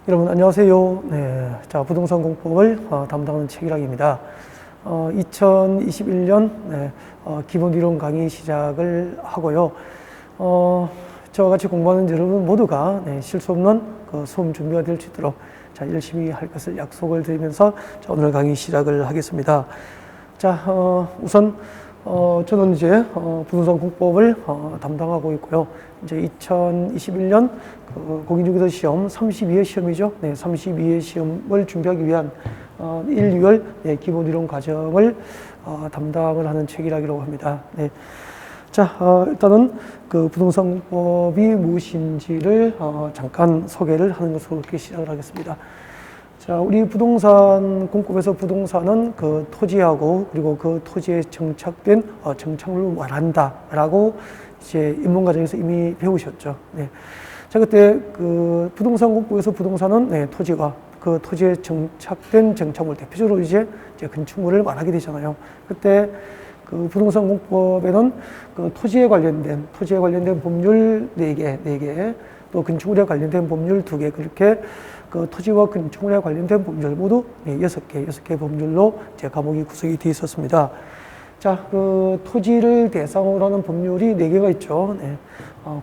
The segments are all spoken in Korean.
여러분 안녕하세요. 네, 자 부동산 공법을 담당하는 최기락입니다. 2021년 기본 이론 강의 시작을 하고요. 저와 같이 공부하는 여러분 모두가 실수 없는 그 수험 준비가 될 수 있도록 자 열심히 할 것을 약속을 드리면서 자, 오늘 강의 시작을 하겠습니다. 자 우선 저는 이제 부동산 공법을 담당하고 있고요. 이제 2021년 그 공인중개사 시험 32회 시험이죠. 네, 32회 시험을 준비하기 위한 1, 2월 기본 이론 과정을 담당을 하는 최기락이라고 합니다. 네. 자, 일단은 그 부동산 공법이 무엇인지를 잠깐 소개를 하는 것으로 이렇게 시작을 하겠습니다. 자, 우리 부동산 공법에서 부동산은 그 토지하고 그리고 그 토지에 정착된 정착물을 말한다라고 이제 입문 과정에서 이미 배우셨죠. 네. 자, 그때 그 부동산 공법에서 부동산은 토지와 그 토지에 정착된 정착물, 대표적으로 이제 건축물을 말하게 되잖아요. 그때 그 부동산 공법에는 그 토지에 관련된 법률 4개, 또 건축물에 관련된 법률 2개, 그렇게 그 토지와 건축물에 관련된 법률 모두 6개 법률로 제 과목이 구성이 되어 있었습니다. 자, 그 토지를 대상으로 하는 법률이 4개가 있죠. 네.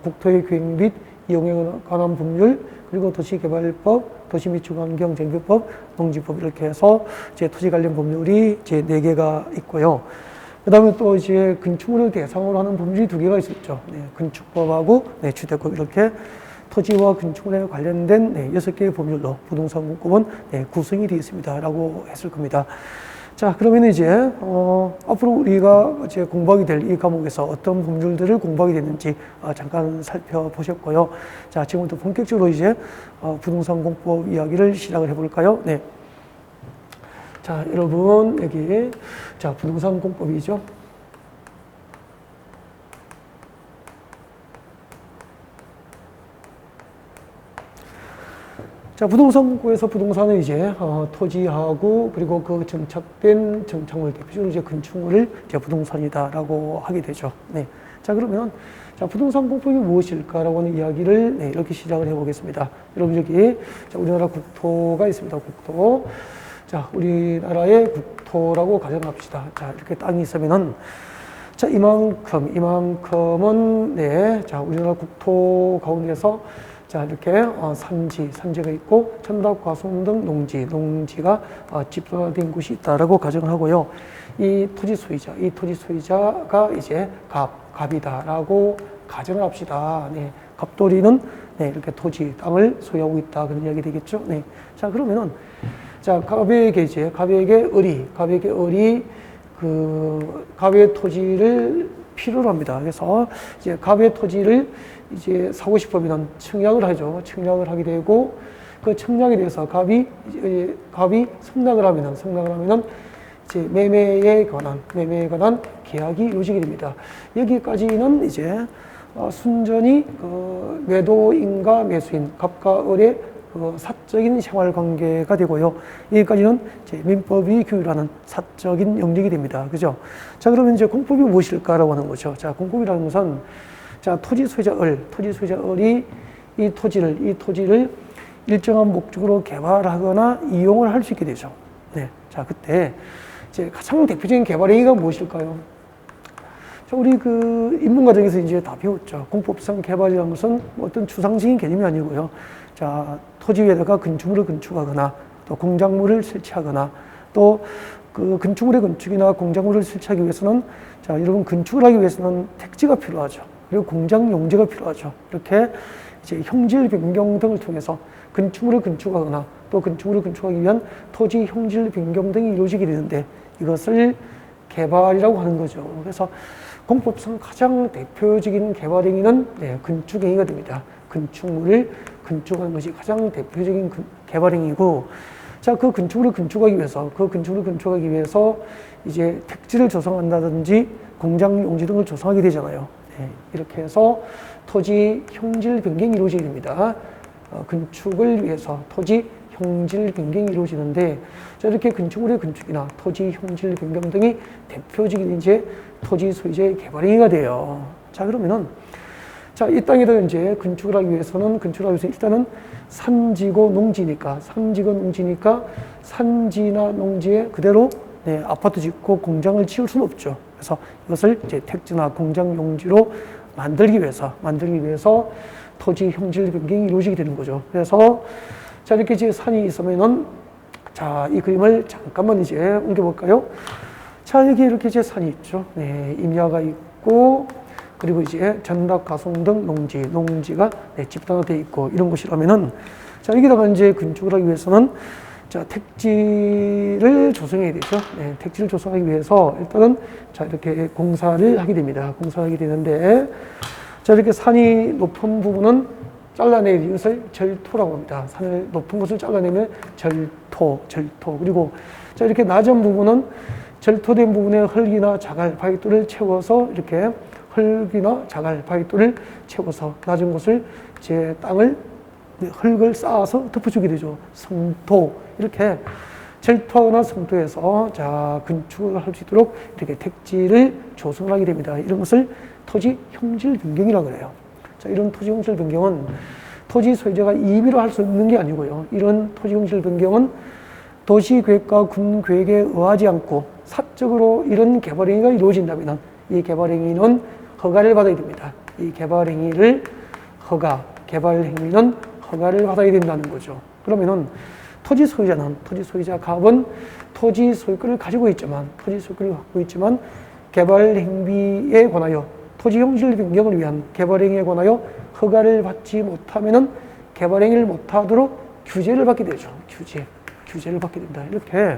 국토의 계획 및 이용에 관한 법률, 그리고 도시개발법, 도시 및 주거환경정비법, 농지법 이렇게 해서 이제 토지 관련 법률이 이제 4개가 있고요. 그 다음에 또 이제 건축물을 대상으로 하는 법률이 2개가 있었죠. 네. 건축법하고 주택법 이렇게 토지와 건축물에 관련된 6개의 법률로 부동산 공법은 구성이 되어 있습니다라고 했을 겁니다. 자, 그러면 이제 앞으로 우리가 이제 공부하게 될 이 과목에서 어떤 법률들을 공부하게 됐는지 잠깐 살펴보셨고요. 자, 지금부터 본격적으로 이제 부동산 공법 이야기를 시작을 해볼까요? 네. 자, 여러분 여기 자 부동산 공법이죠. 자, 부동산 공법에서 부동산은 이제 토지하고 그리고 그 정착된 정착물, 대표적으로 이제 건축물을 이제 부동산이다라고 하게 되죠. 네. 자, 그러면 자 부동산 공법이 무엇일까라고 하는 이야기를 이렇게 시작을 해보겠습니다. 여러분 여기 자, 우리나라 국토가 있습니다. 국토. 자, 우리나라의 국토라고 가정합시다. 자, 이렇게 땅이 있으면은 자 이만큼은 자 우리나라 국토 가운데서 자, 이렇게 산지가 있고 천답, 과수원 등 농지가 집중화된 곳이 있다라고 가정을 하고요. 이 토지 소유자가 이제 갑이다라고 가정을 합시다. 네, 갑돌이는 이렇게 토지, 땅을 소유하고 있다 그런 이야기 되겠죠. 네, 자 그러면은 자 갑에게 을이 갑의 토지를 필요로 합니다. 그래서 이제 갑의 토지를 이제 사고 싶으면 청약을 하죠. 청약을 하게 되고 그 청약에 대해서 갑이 승낙을 하면은 이제 매매에 관한 계약이 이루어지게 됩니다. 여기까지는 이제 순전히 그 매도인과 매수인, 갑과 을의 그 사적인 생활 관계가 되고요. 여기까지는 이제 민법이 규율하는 사적인 영역이 됩니다. 그죠? 자, 그러면 이제 공법이 무엇일까라고 하는 거죠. 자, 공법이라는 것은 자, 토지 소유자 을이 이 토지를 일정한 목적으로 개발하거나 이용을 할 수 있게 되죠. 네. 자, 그때 이제 가장 대표적인 개발 행위가 무엇일까요? 자, 우리 그 입문 과정에서 이제 다 배웠죠. 공법상 개발이라는 것은 어떤 추상적인 개념이 아니고요. 자, 토지 위에다가 건축물을 건축하거나 또 공작물을 설치하거나 또 그 건축물의 건축이나 공작물을 설치하기 위해서는 자, 여러분 건축을 하기 위해서는 택지가 필요하죠. 그리고 공장 용지가 필요하죠. 이렇게 이제 형질 변경 등을 통해서 건축물을 건축하거나 또 건축물을 건축하기 위한 토지 형질 변경 등이 이루어지게 되는데 이것을 개발이라고 하는 거죠. 그래서 공법상 가장 대표적인 개발 행위는 건축 행위가 됩니다. 건축물을 건축하는 것이 가장 대표적인 개발 행위고, 자, 그 건축물을 건축하기 위해서 이제 택지를 조성한다든지 공장 용지 등을 조성하게 되잖아요. 네, 이렇게 해서 토지 형질 변경이 이루어지게 됩니다. 건축을 위해서 토지 형질 변경이 이루어지는데, 자, 이렇게 건축물의 건축이나 토지 형질 변경 등이 대표적인 이제 토지 소유자의 개발 행위가 돼요. 자, 그러면은 자, 이 땅에다 이제 건축을 하기 위해서는 일단은 산지고 농지니까 산지나 농지에 그대로 네, 아파트 짓고 공장을 지을 수는 없죠. 그래서 이것을 이제 택지나 공장 용지로 만들기 위해서 토지 형질 변경이 이루어지게 되는 거죠. 그래서 자, 이렇게 이제 산이 있으면은 자, 이 그림을 잠깐만 이제 옮겨볼까요? 자, 여기 이렇게 이제 산이 있죠. 네, 임야가 있고, 그리고 이제 전락, 가송 등 농지가 네, 집단화되어 있고, 이런 곳이라면은, 자, 여기다가 이제 건축을 하기 위해서는, 자, 택지를 조성해야 되죠. 네, 택지를 조성하기 위해서 일단은, 자, 이렇게 공사를 하게 됩니다. 공사를 하게 되는데, 자, 이렇게 산이 높은 부분은 잘라내는 이것을 절토라고 합니다. 산을 높은 곳을 잘라내면 절토. 그리고 자, 이렇게 낮은 부분은 절토된 부분에 흙이나 자갈, 바위돌을 채워서 이렇게 낮은 곳을 제 땅을 흙을 쌓아서 덮어주게 되죠. 성토. 이렇게 절토나 성토에서 자, 건축을 할 수 있도록 이렇게 택지를 조성하게 됩니다. 이런 것을 토지 형질 변경이라고 그래요. 자, 이런 토지 형질 변경은 토지 소유자가 임의로 할 수 없는 게 아니고요. 이런 토지 형질 변경은 도시 계획과 군 계획에 의하지 않고 사적으로 이런 개발 행위가 이루어진다면 이 개발 행위는 허가를 받아야 됩니다. 이 개발 행위는 허가를 받아야 된다는 거죠. 그러면은 토지 소유자 갑은 토지 소유권을 가지고 있지만 개발 행위에 관하여 토지 형질 변경을 위한 개발 행위에 관하여 허가를 받지 못하면은 개발 행위를 못하도록 규제를 받게 되죠. 규제를 받게 된다. 이렇게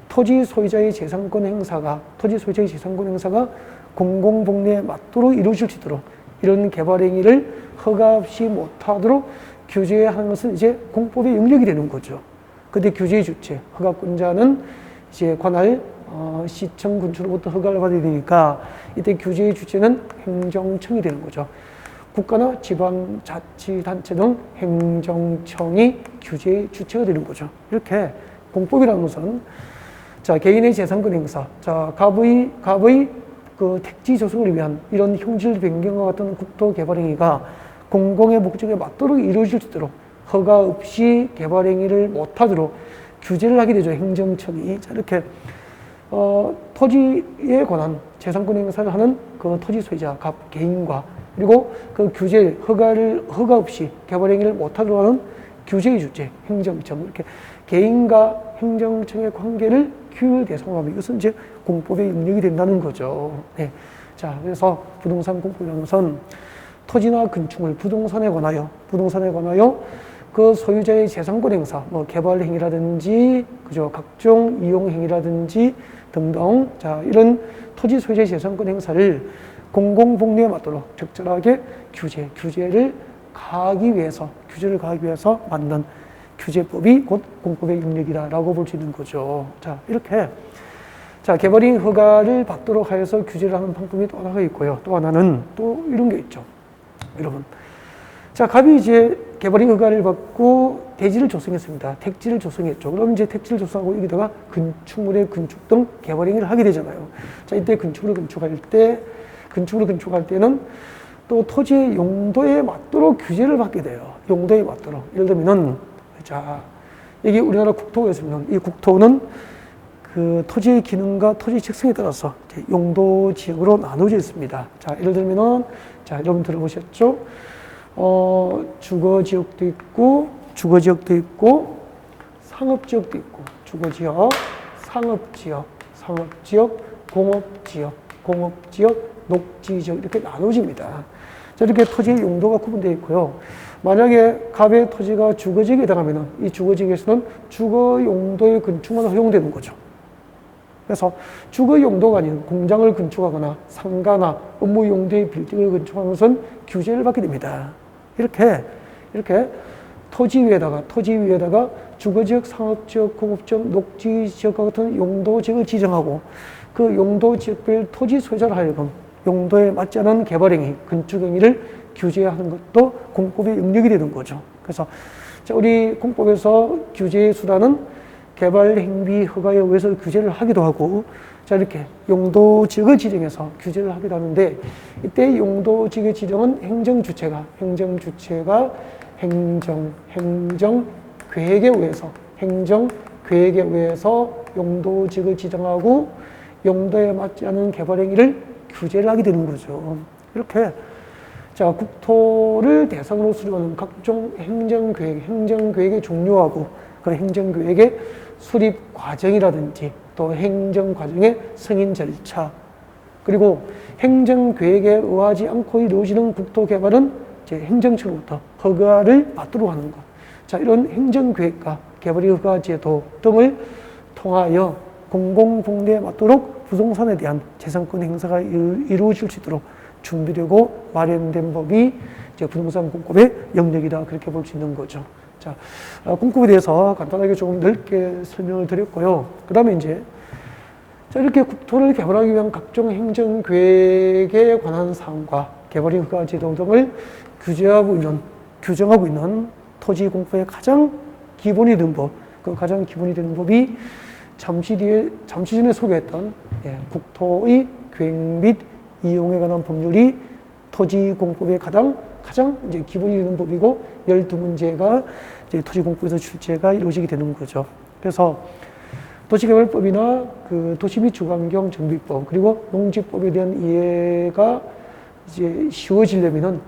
토지 소유자의 재산권 행사가 공공복리에 맞도록 이루어질 수 있도록 이런 개발 행위를 허가 없이 못하도록 규제하는 것은 이제 공법의 영역이 되는 거죠. 근데 규제의 주체, 허가권자는 이제 관할 시청 군수로부터 허가를 받아야 되니까 이때 규제의 주체는 행정청이 되는 거죠. 국가나 지방자치단체 등 행정청이 규제의 주체가 되는 거죠. 이렇게 공법이라는 것은 자, 개인의 재산권 행사, 자, 갑의 그 택지 조성을 위한 이런 형질 변경과 같은 국토 개발 행위가 공공의 목적에 맞도록 이루어질 수 있도록 허가 없이 개발 행위를 못하도록 규제를 하게 되죠. 행정청이. 자, 이렇게 토지에 관한 재산권 행사를 하는 그 토지 소유자 갑 개인과 그리고 그 허가 없이 개발 행위를 못하도록 하는 규제의 주체 행정청, 이렇게 개인과 행정청의 관계를 규율 대상으로 하면 이것은 이제 공법의 영역이 된다는 거죠. 네. 자, 그래서 부동산 공법이라는 것은 토지나 건축물, 부동산에 관하여 그 소유자의 재산권 행사, 뭐 개발 행위라든지, 그죠, 각종 이용 행위라든지 등등, 자, 이런 토지 소유자의 재산권 행사를 공공복리에 맞도록 적절하게 규제를 가하기 위해서 만든 규제법이 곧 공법의 영역이다라고 볼 수 있는 거죠. 자, 이렇게 자, 개발행 허가를 받도록 하여서 규제를 하는 방법이 또 하나가 있고요. 또 하나는 또 이런 게 있죠. 여러분. 자, 갑이 이제 개발행 허가를 받고 대지를 조성했습니다. 택지를 조성했죠. 그럼 이제 택지를 조성하고 여기다가 건축물의 건축 등 개발행위를 하게 되잖아요. 자, 이때 건축을 건축할 때는 또 토지의 용도에 맞도록 규제를 받게 돼요. 용도에 맞도록. 예를 들면은, 자, 여기 우리나라 국토가 있으면 이 국토는 그 토지의 기능과 토지 특성에 따라서 용도 지역으로 나눠져 있습니다. 자, 예를 들면은, 자, 여러분 들어보셨죠? 주거 지역도 있고, 상업지역도 있고, 주거지역, 상업지역, 공업지역, 녹지지역 이렇게 나눠집니다. 자, 이렇게 토지의 용도가 구분되어 있고요. 만약에 갑의 토지가 주거지역에 해당하면 이 주거지역에서는 주거 용도의 건축만 허용되는 거죠. 그래서 주거 용도가 아닌 공장을 건축하거나 상가나 업무 용도의 빌딩을 건축하는 것은 규제를 받게 됩니다. 이렇게 토지 위에다가 주거지역, 상업지역, 공업지역, 녹지지역과 같은 용도지역을 지정하고 그 용도지역별 토지 소유자를 하여금 용도에 맞지 않은 개발행위, 건축행위를 규제하는 것도 공법의 영역이 되는 거죠. 그래서 우리 공법에서 규제의 수단은 개발 행위 허가에 의해서 규제를 하기도 하고, 자, 이렇게 용도지역을 지정해서 규제를 하기도 하는데, 이때 용도지역의 지정은 행정주체가 행정계획에 의해서 용도지역을 지정하고 용도에 맞지 않은 개발 행위를 규제를 하게 되는 거죠. 이렇게 자, 국토를 대상으로 수립하는 각종 행정계획의 종류하고 그 행정계획의 수립 과정이라든지 또 행정과정의 승인 절차, 그리고 행정계획에 의하지 않고 이루어지는 국토개발은 이제 행정처로부터 허가를 받도록 하는 것. 자, 이런 행정계획과 개발의 허가제도 등을 통하여 공공복리에 맞도록 부동산에 대한 재산권 행사가 이루어질 수 있도록 준비되고 마련된 법이 이제 부동산 공급의 영역이다, 그렇게 볼 수 있는 거죠. 자, 공급에 대해서 간단하게 조금 넓게 설명을 드렸고요. 그 다음에 이제 자, 이렇게 국토를 개발하기 위한 각종 행정계획에 관한 사항과 개발의 허가 제도 등을 규정하고 있는 토지 공급의 가장 기본이 된 법, 그 가장 기본이 되는 법이 잠시 전에 소개했던 국토의 계획 및 이용에 관한 법률이 토지 공급의 가장 이제 기본이 되는 법이고, 12문제가 이제 토지 공급에서 출제가 이루어지게 되는 거죠. 그래서 도시개발법이나 그 도시 및 주거환경 정비법, 그리고 농지법에 대한 이해가 이제 쉬워지려면은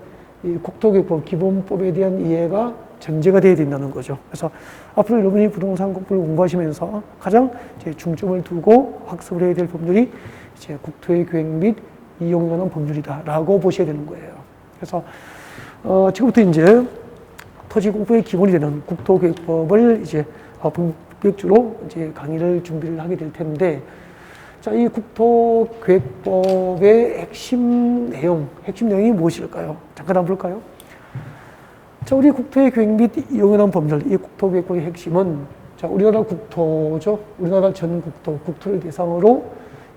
이 국토개혁법 기본법에 대한 이해가 전제가 되어야 된다는 거죠. 그래서 앞으로 여러분이 부동산 공부를 공부하시면서 가장 이제 중점을 두고 학습을 해야 될 법률이 이제 국토의 계획 및 이용에 관한 법률이다라고 보셔야 되는 거예요. 그래서 지금부터 이제 토지 공부의 기본이 되는 국토계획법을 이제 본격적으로 이제 강의를 준비를 하게 될 텐데, 자, 이 국토계획법의 핵심 내용이 무엇일까요? 잠깐 한번 볼까요? 자, 우리 국토의 계획 및 이용에 관한 법률, 이 국토계획법의 핵심은 자, 우리나라 국토죠. 우리나라 전 국토를 대상으로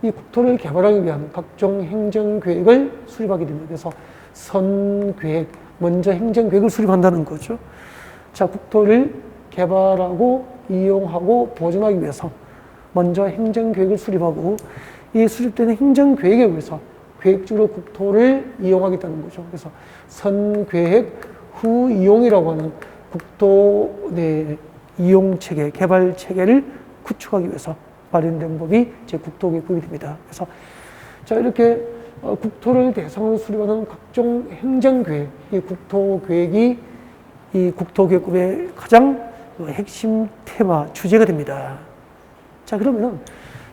이 국토를 개발하기 위한 각종 행정계획을 수립하게 됩니다. 그래서 선계획, 먼저 행정계획을 수립한다는 거죠. 자, 국토를 개발하고 이용하고 보존하기 위해서 먼저 행정계획을 수립하고, 이 수립되는 행정계획에 의해서 계획적으로 국토를 이용하겠다는 거죠. 그래서 선계획 후 이용이라고 하는 국토 내 이용체계, 개발체계를 구축하기 위해서 마련된 법이 제 국토계획법이 됩니다. 그래서 자, 이렇게 국토를 대상으로 수립하는 각종 행정계획, 이 국토계획이 이 국토계획법의 가장 핵심 테마, 주제가 됩니다. 자, 그러면은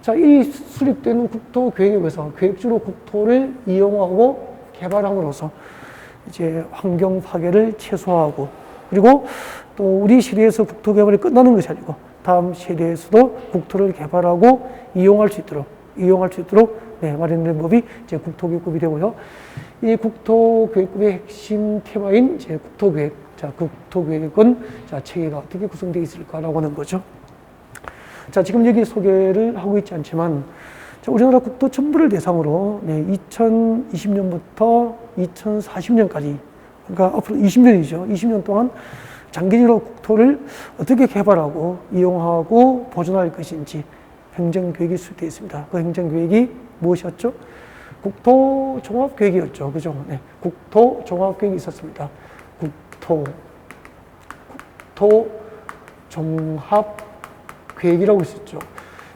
자, 이 수립되는 국토계획에 의해서 계획적으로 국토를 이용하고 개발함으로써 이제 환경 파괴를 최소화하고, 그리고 또 우리 시대에서 국토개발이 끝나는 것이 아니고 다음 시대에서도 국토를 개발하고 이용할 수 있도록 마련된 법이 이제 국토계획법이 되고요. 이 국토계획법의 핵심 테마인 이제 국토계획. 자, 국토계획은 자, 체계가 어떻게 구성되어 있을까라고 하는 거죠. 자, 지금 여기 소개를 하고 있지 않지만, 자, 우리나라 국토 전부를 대상으로 2020년부터 2040년까지, 그러니까 앞으로 20년이죠. 20년 동안 장기적으로 국토를 어떻게 개발하고 이용하고 보존할 것인지 행정계획이 수립되어 있습니다. 그 행정계획이 무엇이었죠? 국토종합계획이었죠. 그죠? 네. 국토종합계획이 있었습니다. 국토종합계획이라고 있었죠.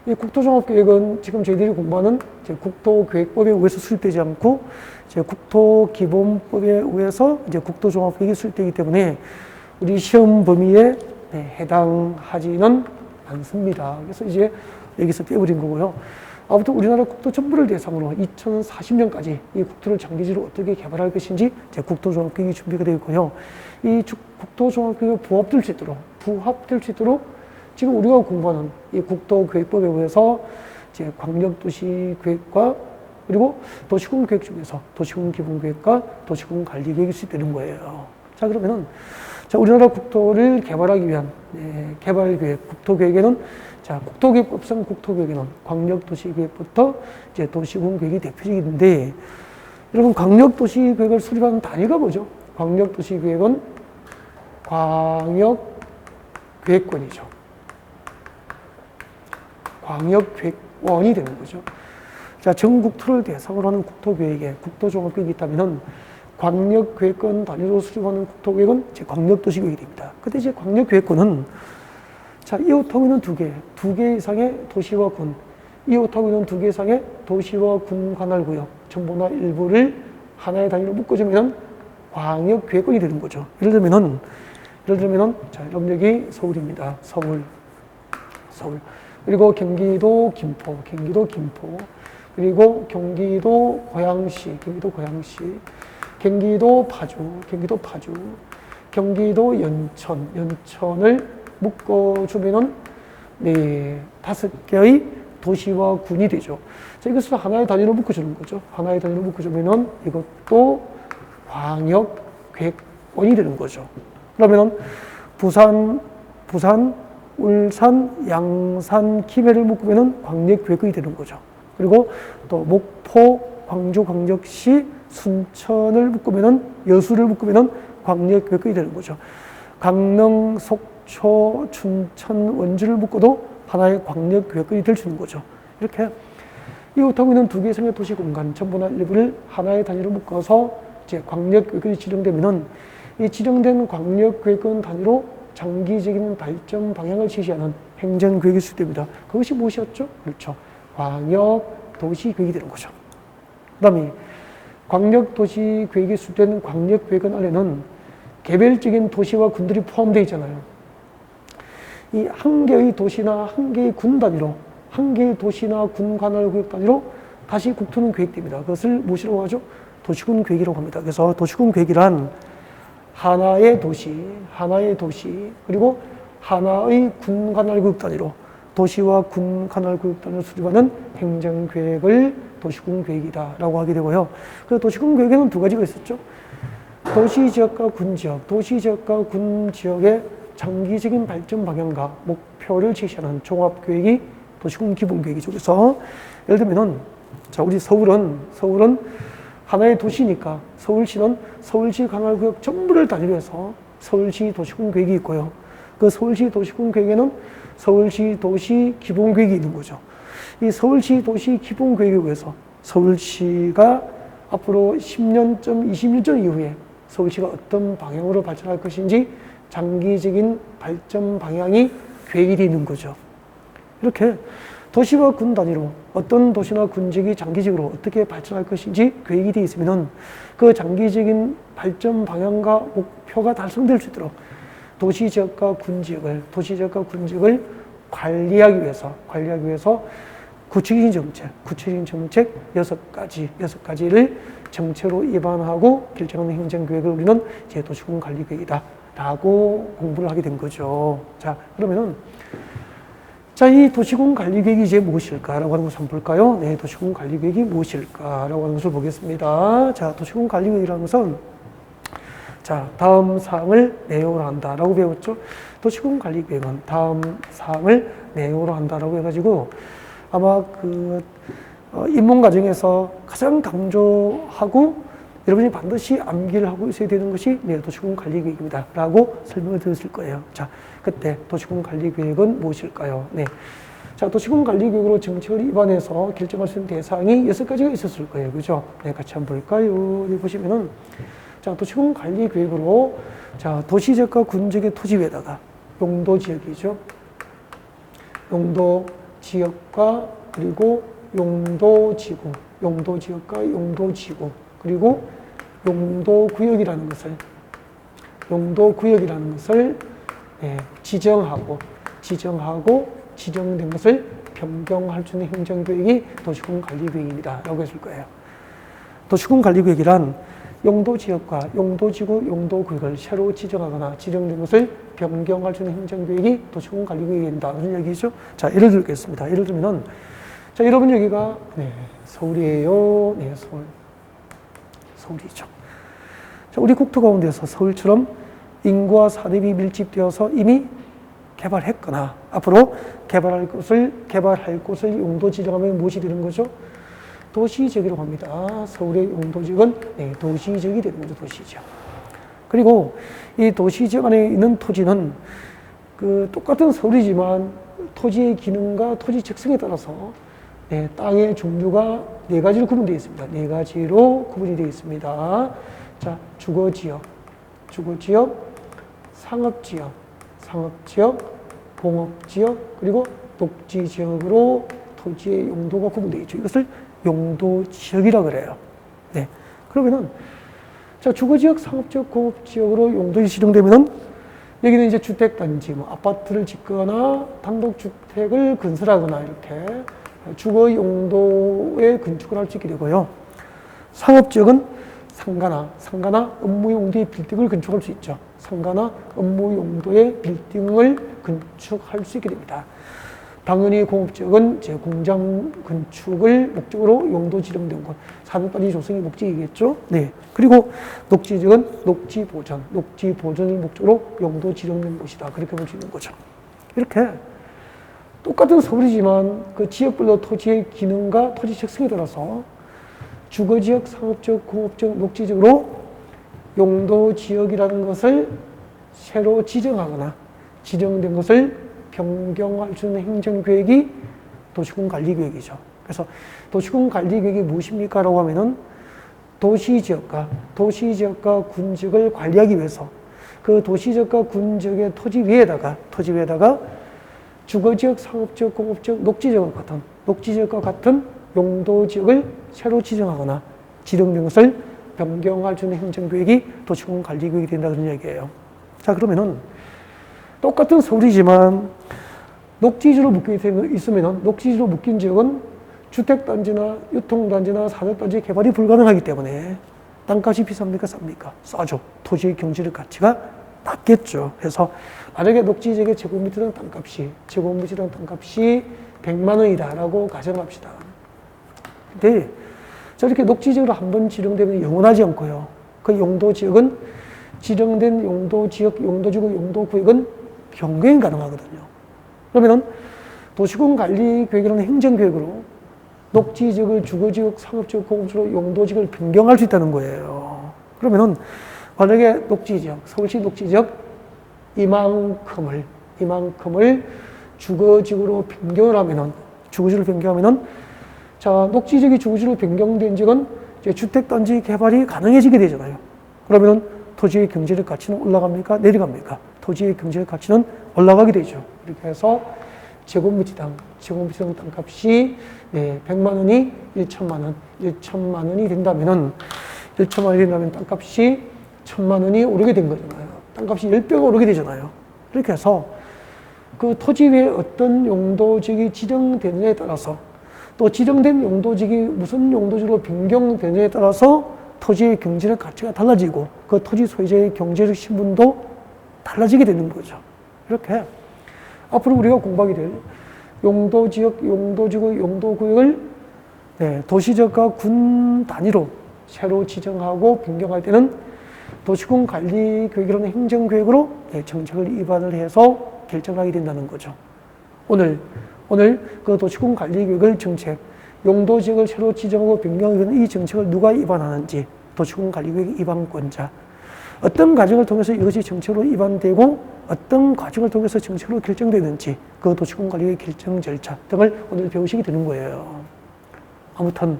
이 국토종합계획은 지금 저희들이 공부하는 국토계획법에 의해서 수립되지 않고 이제 국토기본법에 의해서 이제 국토종합계획이 수립되기 때문에 우리 시험 범위에 해당하지는 않습니다. 그래서 이제 여기서 떼버린 거고요. 아무튼 우리나라 국토 전부를 대상으로 2040년까지 이 국토를 장기적으로 어떻게 개발할 것인지 이제 국토종합계획이 준비가 되어 있고요. 이 국토종합계획에 부합될 수 있도록 지금 우리가 공부하는 이 국토계획법에 의해서 이제 광역도시계획과 그리고 도시군계획 중에서 도시군기본계획과 도시군관리계획이 수립되는 거예요. 자, 그러면은 자, 우리나라 국토를 개발하기 위한 개발계획, 국토계획에는 자, 국토계획법상 국토계획에는 광역도시계획부터 이제 도시군계획이 대표적인데, 여러분 광역도시계획을 수립하는 단위가 뭐죠? 광역도시계획은 광역계획권이죠. 광역계획원이 되는 거죠. 자, 전국 틀을 대상으로 하는 국토계획에 국토종합계획이 있다면은 광역계획권 단위로 수립하는 국토계획은 이제 광역도시계획이 됩니다. 근데 이제 광역계획권은 자, 이웃하고 있는 두 개 이상의 도시와 군, 이웃하고 있는 두 개 이상의 도시와 군 관할구역, 정보나 일부를 하나의 단위로 묶어주면 광역계획권이 되는 거죠. 예를 들면은, 자, 여기 서울입니다. 서울. 그리고 경기도 김포. 그리고 경기도 고양시. 경기도 파주. 경기도 연천을 묶어주면은, 네, 5개의 도시와 군이 되죠. 자, 이것을 하나의 단위로 묶어주는 거죠. 하나의 단위로 묶어주면은 이것도 광역계획원이 되는 거죠. 그러면은 부산, 울산, 양산, 김해를 묶으면은 광역계획이 되는 거죠. 그리고 또 목포, 광주광역시, 순천을 묶으면은 여수를 묶으면은 광역계획이 되는 거죠. 강릉, 속초, 춘천, 원주를 묶어도 하나의 광역계획이 될 수 있는 거죠. 이렇게 이웃하고 있는 두 개 이상의 도시 공간 전부나 일부를 하나의 단위로 묶어서 이제 광역계획이 지정되면은 이 지정된 광역계획권 단위로 장기적인 발전 방향을 제시하는 행정계획이 수립됩니다. 그것이 무엇이었죠? 그렇죠. 광역도시계획이 되는 거죠. 그 다음에 광역도시계획이 수립된 광역계획권 안에는 개별적인 도시와 군들이 포함되어 있잖아요. 이 한 개의 도시나 한 개의 군 단위로, 한 개의 도시나 군 관할구역 단위로 다시 국토는 계획됩니다. 그것을 무엇이라고 하죠? 도시군 계획이라고 합니다. 그래서 도시군 계획이란 하나의 도시, 그리고 하나의 군 관할구역 단위로 도시와 군 관할구역 단위로 수립하는 행정계획을 도시군 계획이다라고 하게 되고요. 그래서 도시군 계획에는 두 가지가 있었죠. 도시지역과 군지역, 도시지역과 군지역의 장기적인 발전 방향과 목표를 제시하는 종합계획이 도시군 기본계획이죠. 그래서 예를 들면은 자, 우리 서울은 하나의 도시니까 서울시는 서울시 관할구역 전부를 단위로 해서 서울시 도시군 계획이 있고요. 그 서울시 도시군 계획에는 서울시 도시 기본계획이 있는 거죠. 이 서울시 도시 기본계획에 의해서 서울시가 앞으로 10년쯤, 20년 이후에 서울시가 어떤 방향으로 발전할 것인지 장기적인 발전 방향이 계획이 되어 있는 거죠. 이렇게 도시와 군 단위로 어떤 도시나 군지역이 장기적으로 어떻게 발전할 것인지 계획이 되어 있으면 그 장기적인 발전 방향과 목표가 달성될 수 있도록 도시지역과 군지역을 관리하기 위해서 구체적인 정책 6가지를 정책으로 입안하고 결정하는 행정계획을 우리는 이제 도시군 관리계획이다 라고 공부를 하게 된 거죠. 자, 그러면은 자, 이 도시군 관리계획이 이제 무엇일까라고 하는 것을 한번 볼까요? 네, 도시군 관리계획이 무엇일까라고 하는 것을 보겠습니다. 자, 도시군 관리계획이라는 것은 자, 다음 사항을 내용으로 한다라고 배웠죠. 도시군 관리계획은 다음 사항을 내용으로 한다라고 해가지고 아마 입문 과정에서 가장 강조하고 여러분이 반드시 암기를 하고 있어야 되는 것이 네, 도시군 관리계획입니다 라고 설명을 드렸을 거예요. 자, 그때 도시군 관리계획은 무엇일까요? 네. 자, 도시군 관리계획으로 정책을 입안해서 결정할 수 있는 대상이 6가지가 있었을 거예요. 그죠? 네, 같이 한번 볼까요? 여기 보시면은 자, 도시군 관리계획으로 자, 도시지역과 군지역의 토지위에다가 용도지역이죠. 용도지역과 그리고 용도지역과 용도지구 그리고 용도구역이라는 것을 네, 지정하고 지정된 것을 변경할 수 있는 행정계획이 도시군 관리계획입니다 라고 했을 거예요. 도시군 관리계획이란 용도지역과 용도지구, 용도구역을 새로 지정하거나 지정된 것을 변경할 수 있는 행정계획이 도시군 관리계획이 된다. 무슨 얘기죠? 자, 예를 들겠습니다. 예를 들면은 자, 여러분 여기가 네, 서울이에요. 네, 서울이죠. 자, 우리 국토 가운데서 서울처럼 인구와 산업이 밀집되어서 이미 개발했거나 앞으로 개발할 곳을 용도 지정하면 무엇이 되는 거죠? 도시지역이라고 합니다. 서울의 용도지역은 네, 도시지역이 되는 거죠. 도시지역. 그리고 이 도시지역 안에 있는 토지는 똑같은 서울이지만 토지의 기능과 토지 특성에 따라서 땅의 종류가 4가지로 구분되어 있습니다. 4가지로 구분이 되어 있습니다. 자, 주거지역, 상업지역, 공업지역, 그리고 녹지지역으로 토지의 용도가 구분되어 있죠. 이것을 용도지역이라고 그래요. 네. 그러면은, 자, 주거지역, 상업지역, 공업지역으로 용도지 지정되면은, 여기는 이제 주택단지, 뭐, 아파트를 짓거나, 단독주택을 건설하거나, 이렇게 주거 용도에 건축을 할 수 있게 되고요. 상업지역은 상가나 업무 용도의 빌딩을 건축할 수 있죠. 상가나 업무 용도의 빌딩을 건축할 수 있게 됩니다. 당연히 공업지역은 제 공장 건축을 목적으로 용도 지정된 곳, 산업단지 조성이 목적이겠죠. 네. 그리고 녹지지역은 녹지 보전을 목적으로 용도 지정된 곳이다. 그렇게 볼 수 있는 거죠. 이렇게 똑같은 서울이지만 그 지역별로 토지의 기능과 토지 특성에 따라서 주거지역, 상업지역, 공업지역, 녹지지역으로 용도지역이라는 것을 새로 지정하거나 지정된 것을 변경할 수 있는 행정계획이 도시군관리계획이죠. 그래서 도시군관리계획이 무엇입니까? 라고 하면은 도시지역과 군지역을 관리하기 위해서 그 도시지역과 군지역의 토지 위에다가 주거지역, 상업지역, 공업지역, 녹지지역과 같은 용도지역을 새로 지정하거나 지정된 것을 변경할 수 있는 행정계획이 도시군관리계획이 된다는 얘기예요. 자, 그러면은 똑같은 서울이지만 녹지지로 묶여 있으면 녹지지로 묶인 지역은 주택단지나 유통단지나 산업단지 개발이 불가능하기 때문에 땅값이 비쌉니까? 쌉니까? 싸죠. 토지의 경제적 가치가 낮겠죠. 그래서 만약에 녹지지역의 제곱미터당 땅값이 100만 원이다라고 가정합시다. 근데 저렇게 녹지지역으로 한번 지정되면 영원하지 않고요. 그 용도지역은 지정된 용도지역, 용도지구, 용도구역은 변경이 가능하거든요. 그러면은 도시군관리계획이라는 행정계획으로 녹지지역을 주거지역, 상업지역, 공업지역으로 용도지역을 변경할 수 있다는 거예요. 그러면은 만약에 녹지지역, 서울시 녹지지역 이만큼을 주거지역으로 변경을 하면은, 자, 녹지지역이 주거지역으로 변경된 지역은 이제 주택단지 개발이 가능해지게 되잖아요. 그러면은 토지의 경제적 가치는 올라갑니까? 내려갑니까? 토지의 경제적 가치는 올라가게 되죠. 이렇게 해서 제곱미터당 땅값이 100만 원이 1천만 원이 된다면은 1천만 원이 된다면 땅값이 1천만 원이 오르게 된 거잖아요. 땅값이 10배가 오르게 되잖아요. 이렇게 해서 그 토지 위에 어떤 용도지역이 지정되느냐에 따라서 또 지정된 용도지역이 무슨 용도지역으로 변경되느냐에 따라서 토지의 경제적 가치가 달라지고 그 토지 소유자의 경제적 신분도 달라지게 되는 거죠. 이렇게 앞으로 우리가 공부하게 될 용도지역, 용도지구, 용도구역을 도시지역과 군 단위로 새로 지정하고 변경할 때는 도시군관리계획이라는 행정계획으로 정책을 입안을 해서 결정하게 된다는 거죠. 오늘 그 도시군관리계획을 정책, 용도지역을 새로 지정하고 변경하게 되는 이 정책을 누가 입안하는지 도시군관리계획 입안권자, 어떤 과정을 통해서 이것이 정책으로 입안되고 어떤 과정을 통해서 정책으로 결정되는지 그 도시군관리계획 결정 절차 등을 오늘 배우시게 되는 거예요. 아무튼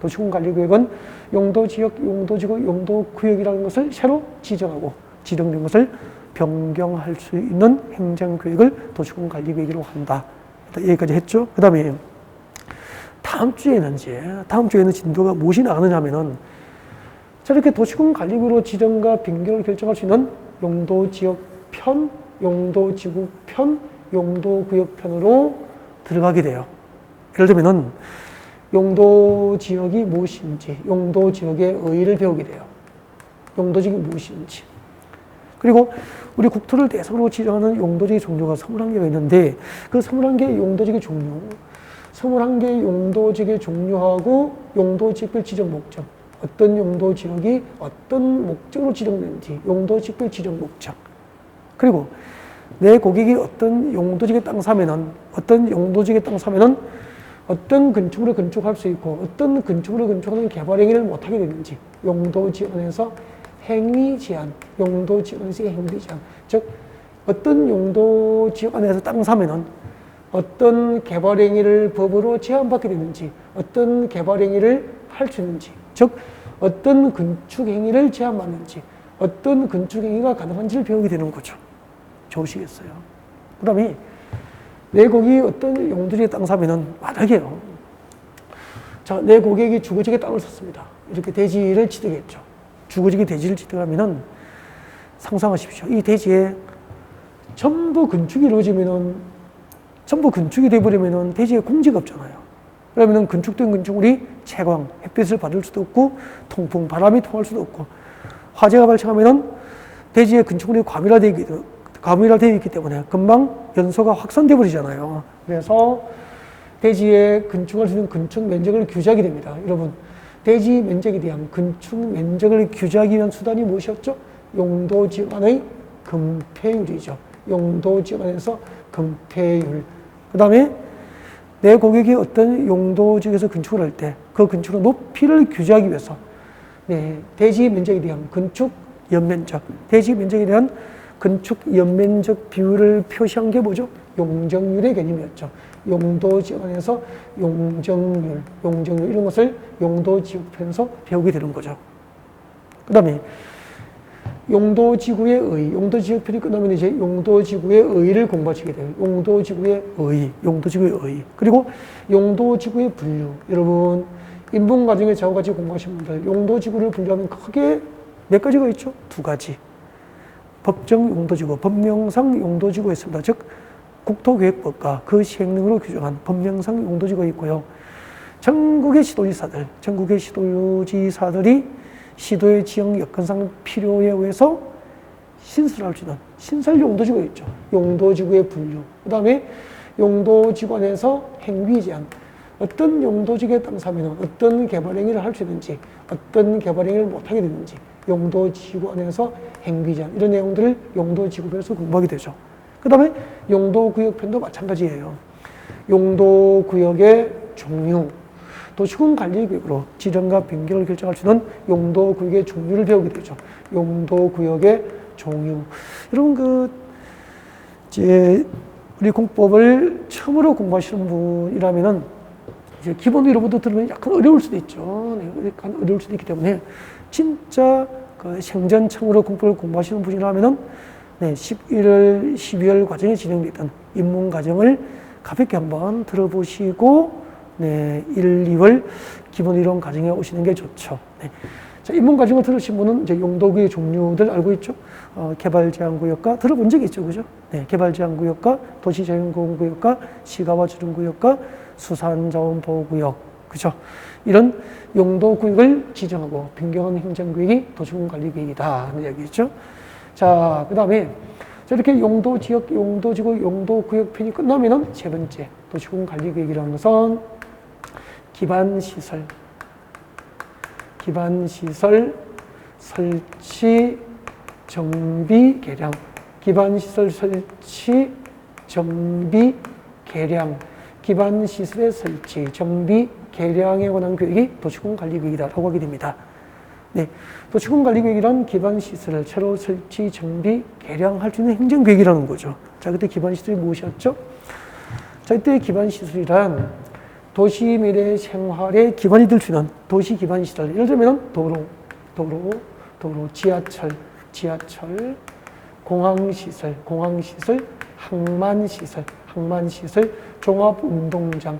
도시군관리계획은 용도지역, 용도지구, 용도구역이라는 것을 새로 지정하고 지정된 것을 변경할 수 있는 행정계획을 도시군관리계획이라고 한다. 여기까지 했죠. 그 다음에 다음 주에는 진도가 무엇이 나가느냐 하면은 저렇게 도시군관리계획으로 지정과 변경을 결정할 수 있는 용도지역편, 용도지구편, 용도구역편으로 들어가게 돼요. 예를 들면은 용도지역이 무엇인지, 용도지역의 의의를 배우게 돼요. 용도지역이 무엇인지. 그리고 우리 국토를 대상으로 지정하는 용도지역의 종류가 21개가 있는데 그 21개의 용도지역의 종류, 21개의 용도지역의 종류하고 용도지역별 지정 목적, 어떤 용도지역이 어떤 목적으로 지정되는지, 용도지역별 지정 목적. 그리고 내 고객이 어떤 용도지역에 땅 사면은 어떤 건축으로 건축할 수 있고 어떤 건축으로 건축하는 개발 행위를 못하게 되는지, 용도지역 안에서 행위 제한, 용도지역 안에서의 행위 제한. 즉, 어떤 용도지역 안에서 땅 사면은 어떤 개발 행위를 법으로 제한받게 되는지, 어떤 개발 행위를 할 수 있는지, 즉 어떤 건축 행위를 제한받는지, 어떤 건축 행위가 가능한지를 배우게 되는 거죠. 좋으시겠어요? 그 다음에 내 고객이 어떤 용도지의 땅 사면은 만약에요. 자, 내 고객이 주거지에 땅을 샀습니다. 이렇게 대지를 취득했죠. 주거지에 대지를 취득하면은 상상하십시오. 이 대지에 전부 건축이 이루어지면은, 전부 건축이 돼버리면은 대지에 공지가 없잖아요. 그러면은 건축된 건축물이 채광, 햇빛을 받을 수도 없고, 통풍, 바람이 통할 수도 없고, 화재가 발생하면은 대지에 건축물이 과밀화되어 있기 때문에 금방 연소가 확산돼 버리잖아요. 그래서 대지에 건축할 수 있는 건축 면적을 규제하게 됩니다. 여러분, 대지 면적에 대한 건축 면적을 규제하기 위한 수단이 무엇이었죠? 용도지간의 건폐율이죠. 용도지간에서 건폐율. 그 다음에 내 고객이 어떤 용도지역에서 건축을 할 때 그 건축의 높이를 규제하기 위해서 대지 면적에 대한 건축 연면적, 대지 면적에 대한 건축 연면적 비율을 표시한 게 뭐죠? 용적률의 개념이었죠. 용도지간에서 용적률 이런 것을 용도지구편에서 배우게 되는 거죠. 그 다음에 용도지구의 의, 용도지구편이 끝나면 이제 용도지구의 의를 공부하시게 돼요. 용도지구의 의. 그리고 용도지구의 분류. 여러분, 인문과정에 저와 같이 공부하신 분들, 용도지구를 분류하면 크게 몇 가지가 있죠? 두 가지. 법정 용도지구, 법령상 용도지구가 있습니다. 즉, 국토계획법과 그 시행령으로 규정한 법령상 용도지구가 있고요. 전국의 시도지사들이 시도의 지형 여건상 필요에 의해서 신설할 수 있는 신설 용도지구가 있죠. 용도지구의 분류. 그 다음에 용도지구 안에서 행위 제한. 어떤 용도지구에 땅 사면 어떤 개발 행위를 할 수 있는지, 어떤 개발 행위를 못하게 되는지, 용도지구 안에서 행위 제한. 이런 내용들을 용도지구별에서 공부하게 되죠. 그 다음에 용도구역편도 마찬가지예요. 용도구역의 종류. 도시군 관리구역으로 지정과 변경을 결정할 수 있는 용도구역의 종류를 배우게 되죠. 용도구역의 종류. 여러분, 우리 공법을 처음으로 공부하시는 분이라면은, 이제 기본으로 여러분도 들으면 약간 어려울 수도 있죠. 약간 어려울 수도 있기 때문에, 진짜 생전 처음으로 공법을 공부하시는 분이라면은, 11월, 12월 과정에 진행됐던 입문 과정을 가볍게 한번 들어보시고, 1, 2월 기본 이론 과정에 오시는 게 좋죠. 자, 입문 과정을 들으신 분은 이제 용도구의 종류들 알고 있죠? 개발제한구역과 들어본 적이 있죠, 그죠? 개발제한구역과 도시자연공원구역과 시가와주름구역과 수산자원보호구역, 그죠? 이런 용도구역을 지정하고 변경한 행정구역이 도시군관리구역이다 하는 이야기죠. 자, 그 다음에 이렇게 용도지역, 용도지구, 용도구역편이 끝나면은 세 번째 도시군관리구역이라는 것은 기반시설 설치, 정비, 개량. 기반시설 설치, 정비, 개량. 기반시설의 설치, 정비, 개량에 관한 교육이 도시군관리구역이라고 하게 됩니다. 도시군관리구역이란 기반시설을 새로 설치, 정비, 개량할 수 있는 행정구역이라는 거죠. 자, 그때 기반시설이 무엇이었죠? 자, 이때 기반시설이란 도시 미래 생활의 기반이 될 수 있는 도시 기반시설. 예를 들면 도로, 지하철, 공항시설, 항만시설, 종합운동장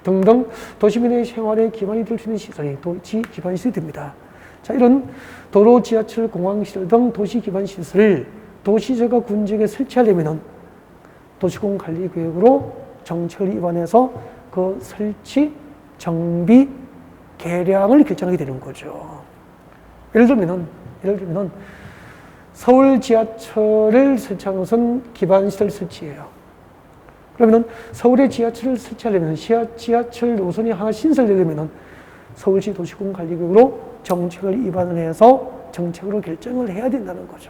등등 도시민의 생활의 기반이 될 수 있는 시설이 도시 기반시설이 됩니다. 자, 이런 도로, 지하철, 공항시설 등 도시 기반시설을 도시재가 군지역에 설치하려면 도시군관리구역으로 정책을 입안해서 그 설치, 정비, 개량을 결정하게 되는 거죠. 예를 들면 서울 지하철을 설치한 것은 기반시설 설치예요. 그러면 서울의 지하철을 설치하려면 지하철 노선이 하나 신설되려면 서울시 도시군관리구역으로 정책을 입안을 해서 정책으로 결정을 해야 된다는 거죠.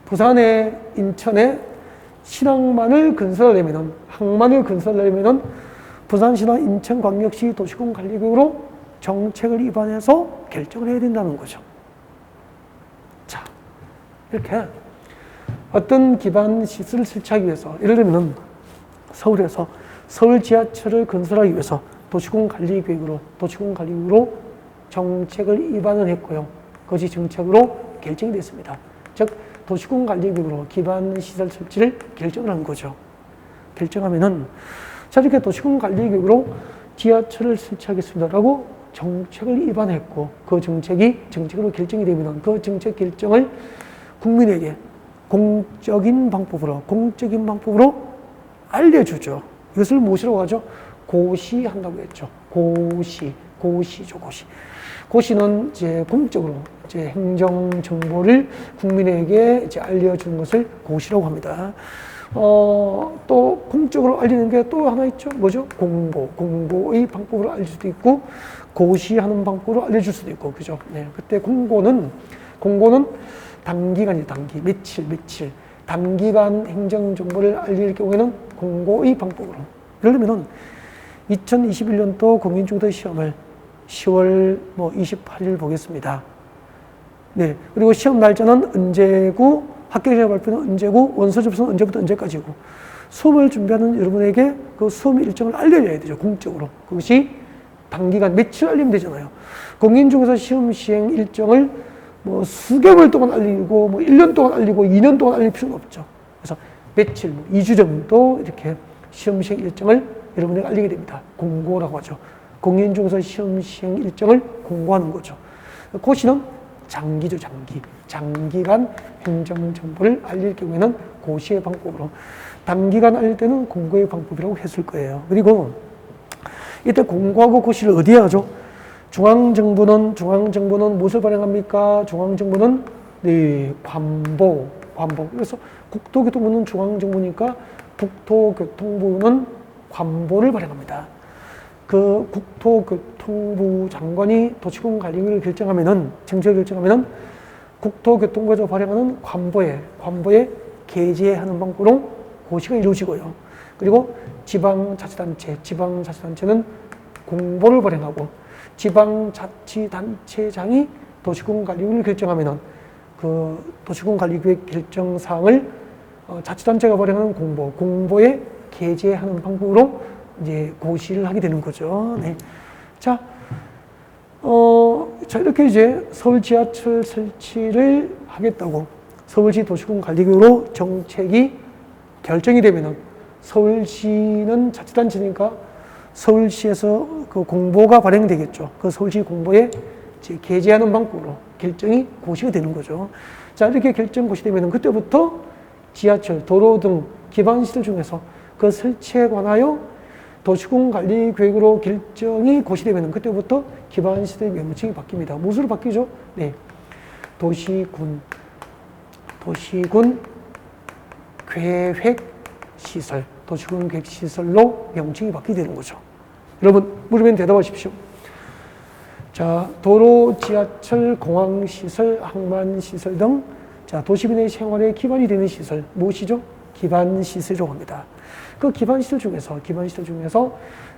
부산에, 인천에 신항만을 건설하려면, 항만을 건설하려면 부산시나 인천광역시 도시군관리구역으로 정책을 입안해서 결정을 해야 된다는 거죠. 자, 이렇게 어떤 기반 시설을 설치하기 위해서, 예를 들면 서울에서 서울 지하철을 건설하기 위해서 도시군관리계획으로 정책을 입안을 했고요. 그것이 정책으로 결정이 됐습니다. 즉 도시군관리계획으로 기반시설 설치를 결정을 한 거죠. 결정하면은 자 이렇게 도시군관리계획으로 지하철을 설치하겠습니다라고 정책을 입안했고 그 정책이 정책으로 결정이 되면은 그 정책 결정을 국민에게 공적인 방법으로 알려주죠. 이것을 무엇이라고 하죠? 고시한다고 했죠. 고시죠. 고시는 이제 공적으로 이제 행정 정보를 국민에게 이제 알려주는 것을 고시라고 합니다. 또 공적으로 알리는 게 또 하나 있죠. 뭐죠? 공고의 방법으로 알릴 수도 있고 고시하는 방법으로 알려줄 수도 있고 그죠? 네, 그때 공고는 단기간이에요. 며칠 단기간 행정 정보를 알릴 경우에는 공고의 방법으로. 예를 들면은 2021년도 공인중개사 시험을 10월 28일 보겠습니다. 네. 그리고 시험 날짜는 언제고, 합격자 발표는 언제고, 원서 접수는 언제부터 언제까지고, 수험을 준비하는 여러분에게 그 수험 일정을 알려줘야 되죠. 공적으로. 그것이 단기간 며칠 알리면 되잖아요. 공인중개사 시험 시행 일정을 수개월 동안 알리고, 1년 동안 알리고, 2년 동안 알릴 필요는 없죠. 그래서 며칠, 2주 정도 이렇게 시험 시행 일정을 여러분에게 알리게 됩니다. 공고라고 하죠. 공인중개사 시험 시행 일정을 공고하는 거죠. 고시는 장기죠, 장기간 행정 정보를 알릴 경우에는 고시의 방법으로, 단기간 알릴 때는 공고의 방법이라고 했을 거예요. 그리고 이때 공고하고 고시를 어디에 하죠? 중앙정부는 무엇을 발행합니까? 중앙정부는 관보. 그래서 국토교통부는 중앙정부니까 국토교통부는 관보를 발행합니다. 그 국토교통부 장관이 도시군 관리를 결정하면은, 정책을 결정하면은 국토교통부에서 발행하는 관보에 게재하는 방법으로 고시가 이루어지고요. 그리고 지방자치단체는 공보를 발행하고 지방자치단체장이 도시군 관리를 결정하면은 그 도시군 관리계획 결정 사항을 자치단체가 발행하는 공보에 게재하는 방법으로 이제 고시를 하게 되는 거죠. 네. 자, 이렇게 이제 서울 지하철 설치를 하겠다고 서울시 도시군 관리계획으로 정책이 결정이 되면은 서울시는 자치단체니까 서울시에서 그 공보가 발행되겠죠. 그 서울시 공보에 이제 게재하는 방법으로 결정이 고시가 되는 거죠. 자, 이렇게 결정 고시되면은 그때부터 지하철, 도로 등 기반시설 중에서 그 설치에 관하여 도시군 관리 계획으로 결정이 고시되면 그때부터 기반시설 명칭이 바뀝니다. 무엇으로 바뀌죠? 네. 도시군 계획시설, 도시군 계획시설로 명칭이 바뀌게 되는 거죠. 여러분, 물으면 대답하십시오. 자, 도로, 지하철, 공항시설, 항만시설 등 자, 도시민의 생활에 기반이 되는 시설, 무엇이죠? 기반시설이라고 합니다. 그 기반시설 중에서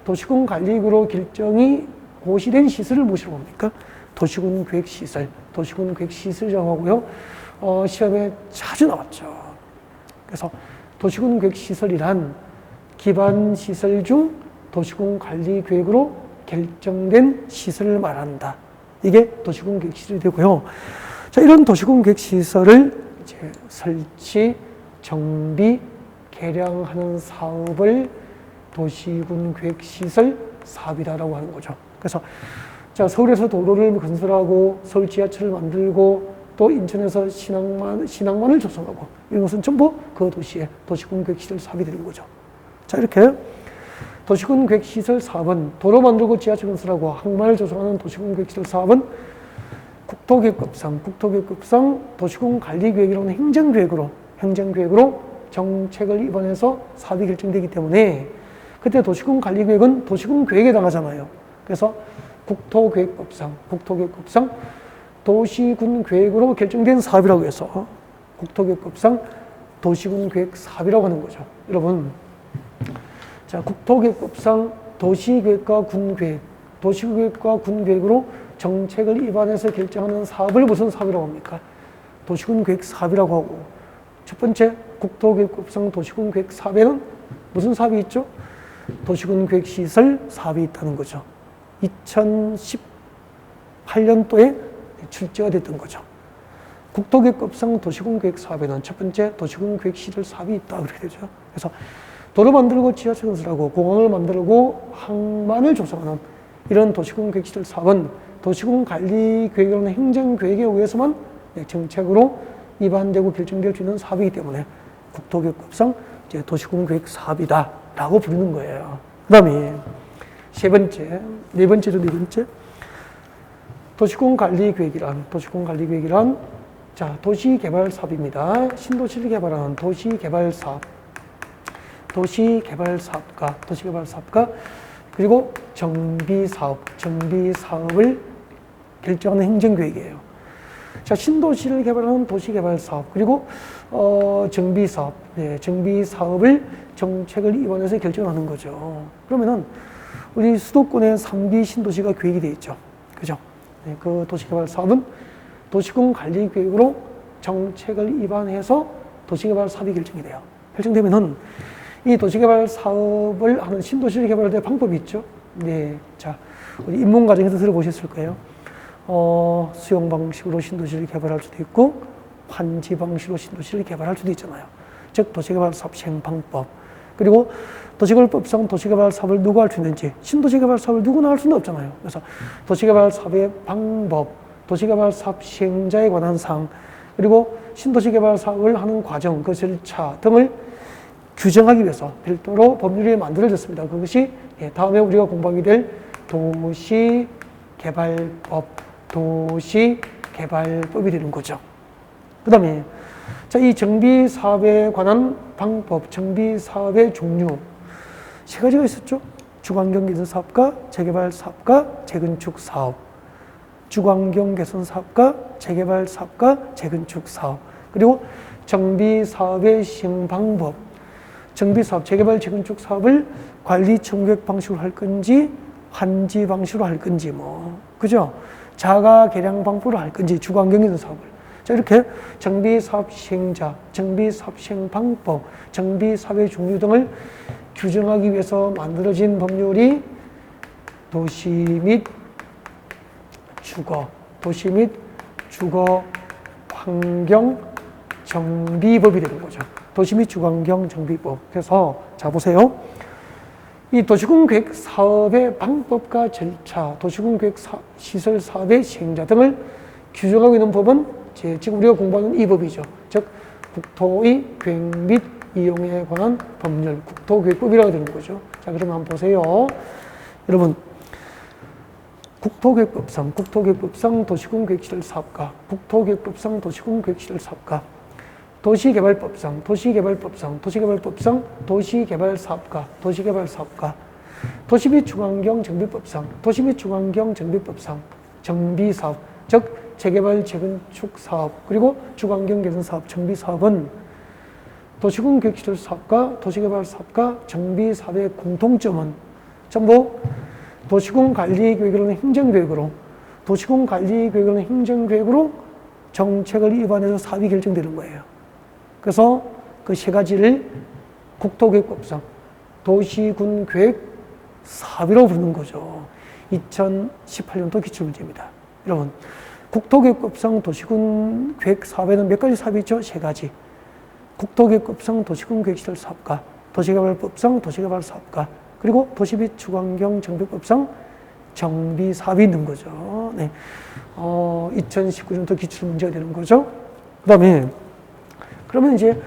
도시군 관리구로 결정이 고시된 시설을 무엇이라고 합니까? 도시군 계획시설이라고 하고요. 시험에 자주 나왔죠. 그래서 도시군 계획시설이란 기반시설 중 도시군 관리계획으로 결정된 시설을 말한다. 이게 도시군 계획시설이 되고요. 자, 이런 도시군 계획시설을 이제 설치, 정비, 개량하는 사업을 도시군 계획시설 사업이다라고 하는 거죠. 그래서 자, 서울에서 도로를 건설하고 서울 지하철을 만들고 또 인천에서 신항만을 조성하고 이런 것은 전부 그 도시의 도시군 계획시설 사업이 되는 거죠. 자, 이렇게 도시군 계획시설 사업은 도로 만들고 지하철 건설하고 항만을 조성하는 도시군 계획시설 사업은 국토계획법상 도시군 관리계획이라는 행정계획으로 정책을 입안해서 사업이 결정되기 때문에 그때 도시군 관리계획은 도시군 계획에 해당하잖아요. 그래서 국토계획법상 도시군 계획으로 결정된 사업이라고 해서 국토계획법상 도시군 계획 사업이라고 하는 거죠. 여러분, 자, 국토계획법상 도시계획과 군계획으로 정책을 입안해서 결정하는 사업을 무슨 사업이라고 합니까? 도시군 계획 사업이라고 하고, 첫 번째 국토계획법상 도시군 계획 사업에는 무슨 사업이 있죠? 도시군계획시설 사업이 있다는 거죠. 2018년도에 출제가 됐던 거죠. 국토계획법상 도시군계획 사업에는 첫 번째 도시군계획시설 사업이 있다 그렇게 되죠. 그래서 도로 만들고 지하철 건설하고 공항을 만들고 항만을 조성하는 이런 도시군계획시설 사업은 도시군관리계획이라는 행정계획에 의해서만 정책으로 위반되고 결정될 수 있는 사업이기 때문에 국토계획법상 이제 도시군계획 사업이다라고 부르는 거예요. 그 다음에 네 번째죠. 도시군관리계획이란 자, 도시개발 사업입니다. 신도시를 개발하는 도시개발 사업가, 그리고 정비사업을 결정하는 행정계획이에요. 자, 신도시를 개발하는 도시개발 사업, 그리고 정비사업을 정책을 입안해서 결정하는 거죠. 그러면은 우리 수도권에 3기 신도시가 계획이 되어 있죠. 그죠? 네, 그 도시개발 사업은 도시군 관리 계획으로 정책을 입안해서 도시개발 사업이 결정이 돼요. 결정되면은 이 도시개발 사업을 하는 신도시를 개발할 방법이 있죠. 네, 자, 우리 입문 과정에서 들어보셨을 거예요. 수용 방식으로 신도시를 개발할 수도 있고 환지 방식으로 신도시를 개발할 수도 있잖아요. 즉 도시개발 사업 시행 방법, 그리고 도시개발법상 도시개발 사업을 누가 할 수 있는지, 신도시개발 사업을 누구나 할 수는 없잖아요. 그래서 도시개발 사업의 방법, 도시개발 사업 시행자에 관한 사항, 그리고 신도시개발 사업을 하는 과정, 그 절차 등을 규정하기 위해서 별도로 법률이 만들어졌습니다. 그것이 다음에 우리가 공부하게 될 도시개발법이 되는 거죠. 그 다음에 자, 이 정비사업에 관한 방법, 정비사업의 종류 세 가지가 있었죠. 주거환경개선사업과 재개발사업과 재건축사업, 주거환경개선사업과 재개발사업과 재건축사업, 그리고 정비사업의 시행방법, 정비사업, 재개발, 재건축 사업을 관리 청구계획 방식으로 할 건지, 환지 방식으로 할 건지, 그죠? 자가 개량 방법으로 할 건지, 주거환경개선 사업을. 자, 이렇게 정비사업 시행자, 정비사업 시행 방법, 정비사업의 종류 등을 규정하기 위해서 만들어진 법률이 도시 및 주거 환경 정비법이 되는 거죠. 도시 및 주거환경 정비법. 그래서 자 보세요. 이 도시군 계획 사업의 방법과 절차, 도시군 계획 시설 사업의 시행자 등을 규정하고 있는 법은 지금 우리가 공부하는 이 법이죠. 즉 국토의 계획 및 이용에 관한 법률, 국토계획법이라고 되는 거죠. 자, 그러면 한번 보세요. 여러분, 국토계획법상 도시군 계획시설 사업가, 국토계획법상 도시군 계획시설 사업가, 도시개발법상 도시개발사업가, 도시 및 중환경 정비법상 정비사업, 즉 재개발, 재건축 사업, 그리고 주거환경 개선 사업, 정비사업은 도시군 계획시설 사업과 도시개발 사업과 정비사업의 공통점은 전부 도시군 관리계획이라는 행정계획으로 정책을 입안해서 사업이 결정되는 거예요. 그래서 그 세 가지를 국토계획법상 도시군계획 사업이라고 부르는 거죠. 2018년도 기출문제입니다. 여러분, 국토계획법상 도시군계획 사업에는 몇 가지 사업이 있죠? 세 가지. 국토계획법상 도시군계획시설 사업가, 도시개발법상 도시개발 사업가, 그리고 도시 및 주거환경 정비법상 정비사업이 있는 거죠. 네. 2019년도 기출문제가 되는 거죠. 그 다음에 그러면 이제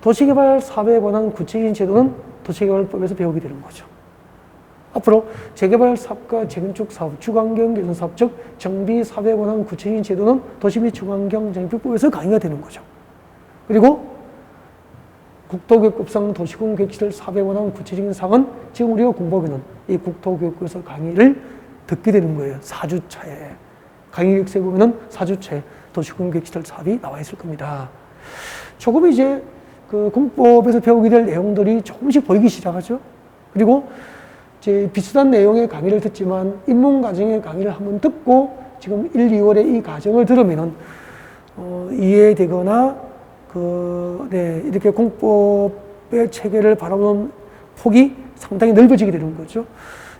도시개발 사업에 관한 구체적인 제도는 도시개발법에서 배우게 되는 거죠. 앞으로 재개발 사업과 재건축 사업, 주거환경 개선 사업, 즉 정비 사업에 관한 구체적인 제도는 도시 및 주거환경 정비법에서 강의가 되는 거죠. 그리고 국토계획법상 도시군 계획시설 사업에 관한 구체적인 사항은 지금 우리가 공부하고 있는 이 국토계획법에서 강의를 듣게 되는 거예요. 4주차에. 강의 기획서에 보면은 4주차에 도시군 계획시설 사업이 나와 있을 겁니다. 조금 이제 그 공법에서 배우게 될 내용들이 조금씩 보이기 시작하죠. 그리고 이제 비슷한 내용의 강의를 듣지만 입문 과정의 강의를 한번 듣고 지금 1, 2월에 이 과정을 들으면은 이해되거나 이렇게 공법의 체계를 바라보는 폭이 상당히 넓어지게 되는 거죠.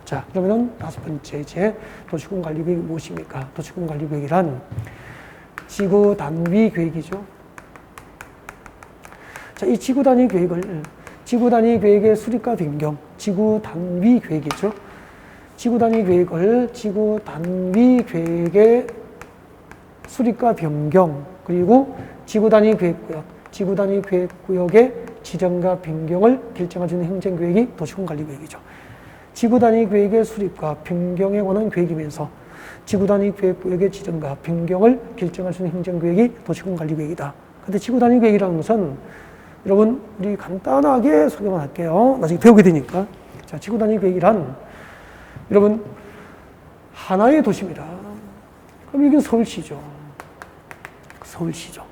자, 그러면은 다섯 번째 이제 도시군 관리 계획이 무엇입니까? 도시군 관리 계획이란 지구 단위 계획이죠. 자, 이 지구 단위 계획을 지구 단위 계획의 수립과 변경, 지구 단위 계획이죠. 지구 단위 계획을 지구 단위 계획의 수립과 변경, 그리고 지구 단위 계획구역, 지구 단위 계획구역의 지정과 변경을 결정해주는 행정계획이 도시군 관리 계획이죠. 지구 단위 계획의 수립과 변경에 관한 계획이면서 지구 단위 계획구역의 지정과 변경을 결정할 수 있는 행정계획이 도시군 관리 계획이다. 근데 지구 단위 계획이라는 것은 여러분 우리 간단하게 소개만 할게요. 나중에 배우게 되니까. 자, 지구 단위 계획이란 여러분 하나의 도시입니다. 그럼 이게 서울시죠. 서울시죠.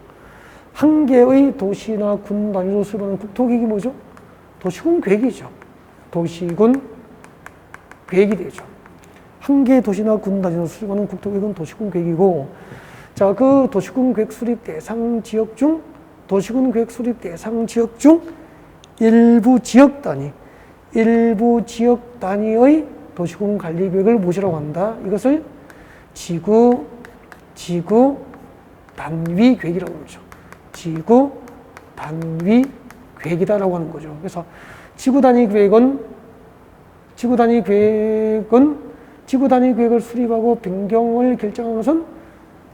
한 개의 도시나 군 단위로 수립하는 국토계획이 뭐죠? 도시군 계획이죠. 도시군 계획이 되죠. 한 개의 도시나 군 단위로 수립하는 국토계획은 도시군 계획이고, 자, 그 도시군 계획 수립 대상 지역 중, 도시군 계획 수립 대상 지역 중 일부 지역 단위의 도시군 관리 계획을 무엇이라고 한다? 이것을 지구 단위 계획이라고 그러죠. 지구 단위 계획이다라고 하는 거죠. 그래서 지구 단위 계획을 수립하고 변경을 결정하는 것은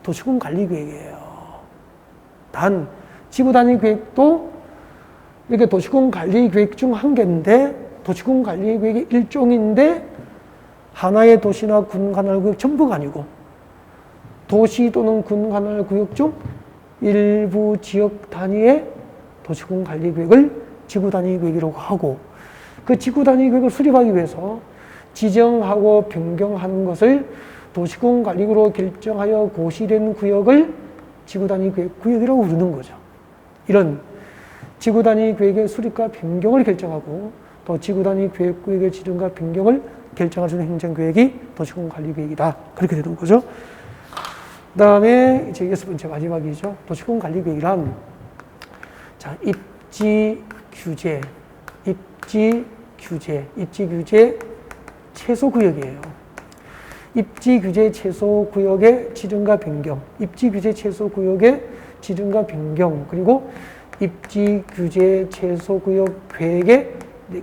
도시군 관리 계획이에요. 단 지구 단위 계획도 이렇게 도시군 관리 계획 중 한 개인데, 도시군 관리 계획의 일종인데 하나의 도시나 군 관할 구역 전부가 아니고 도시 또는 군 관할 구역 중 일부 지역 단위의 도시군 관리 계획을 지구 단위 계획이라고 하고, 그 지구 단위 계획을 수립하기 위해서 지정하고 변경하는 것을 도시군 관리구로 결정하여 고시된 구역을 지구 단위 계획 구역이라고 부르는 거죠. 이런 지구 단위 계획의 수립과 변경을 결정하고 또 지구 단위 계획 구역의 지정과 변경을 결정할 수 있는 행정계획이 도시군 관리 계획이다. 그렇게 되는 거죠. 그 다음에 이제 여섯 번째 마지막이죠. 도시군 관리 계획이란, 자, 입지 규제 최소 구역이에요. 입지 규제 최소 구역의 지정과 변경, 입지 규제 최소 구역의 지정과 변경, 그리고 입지 규제 최소 구역 계획의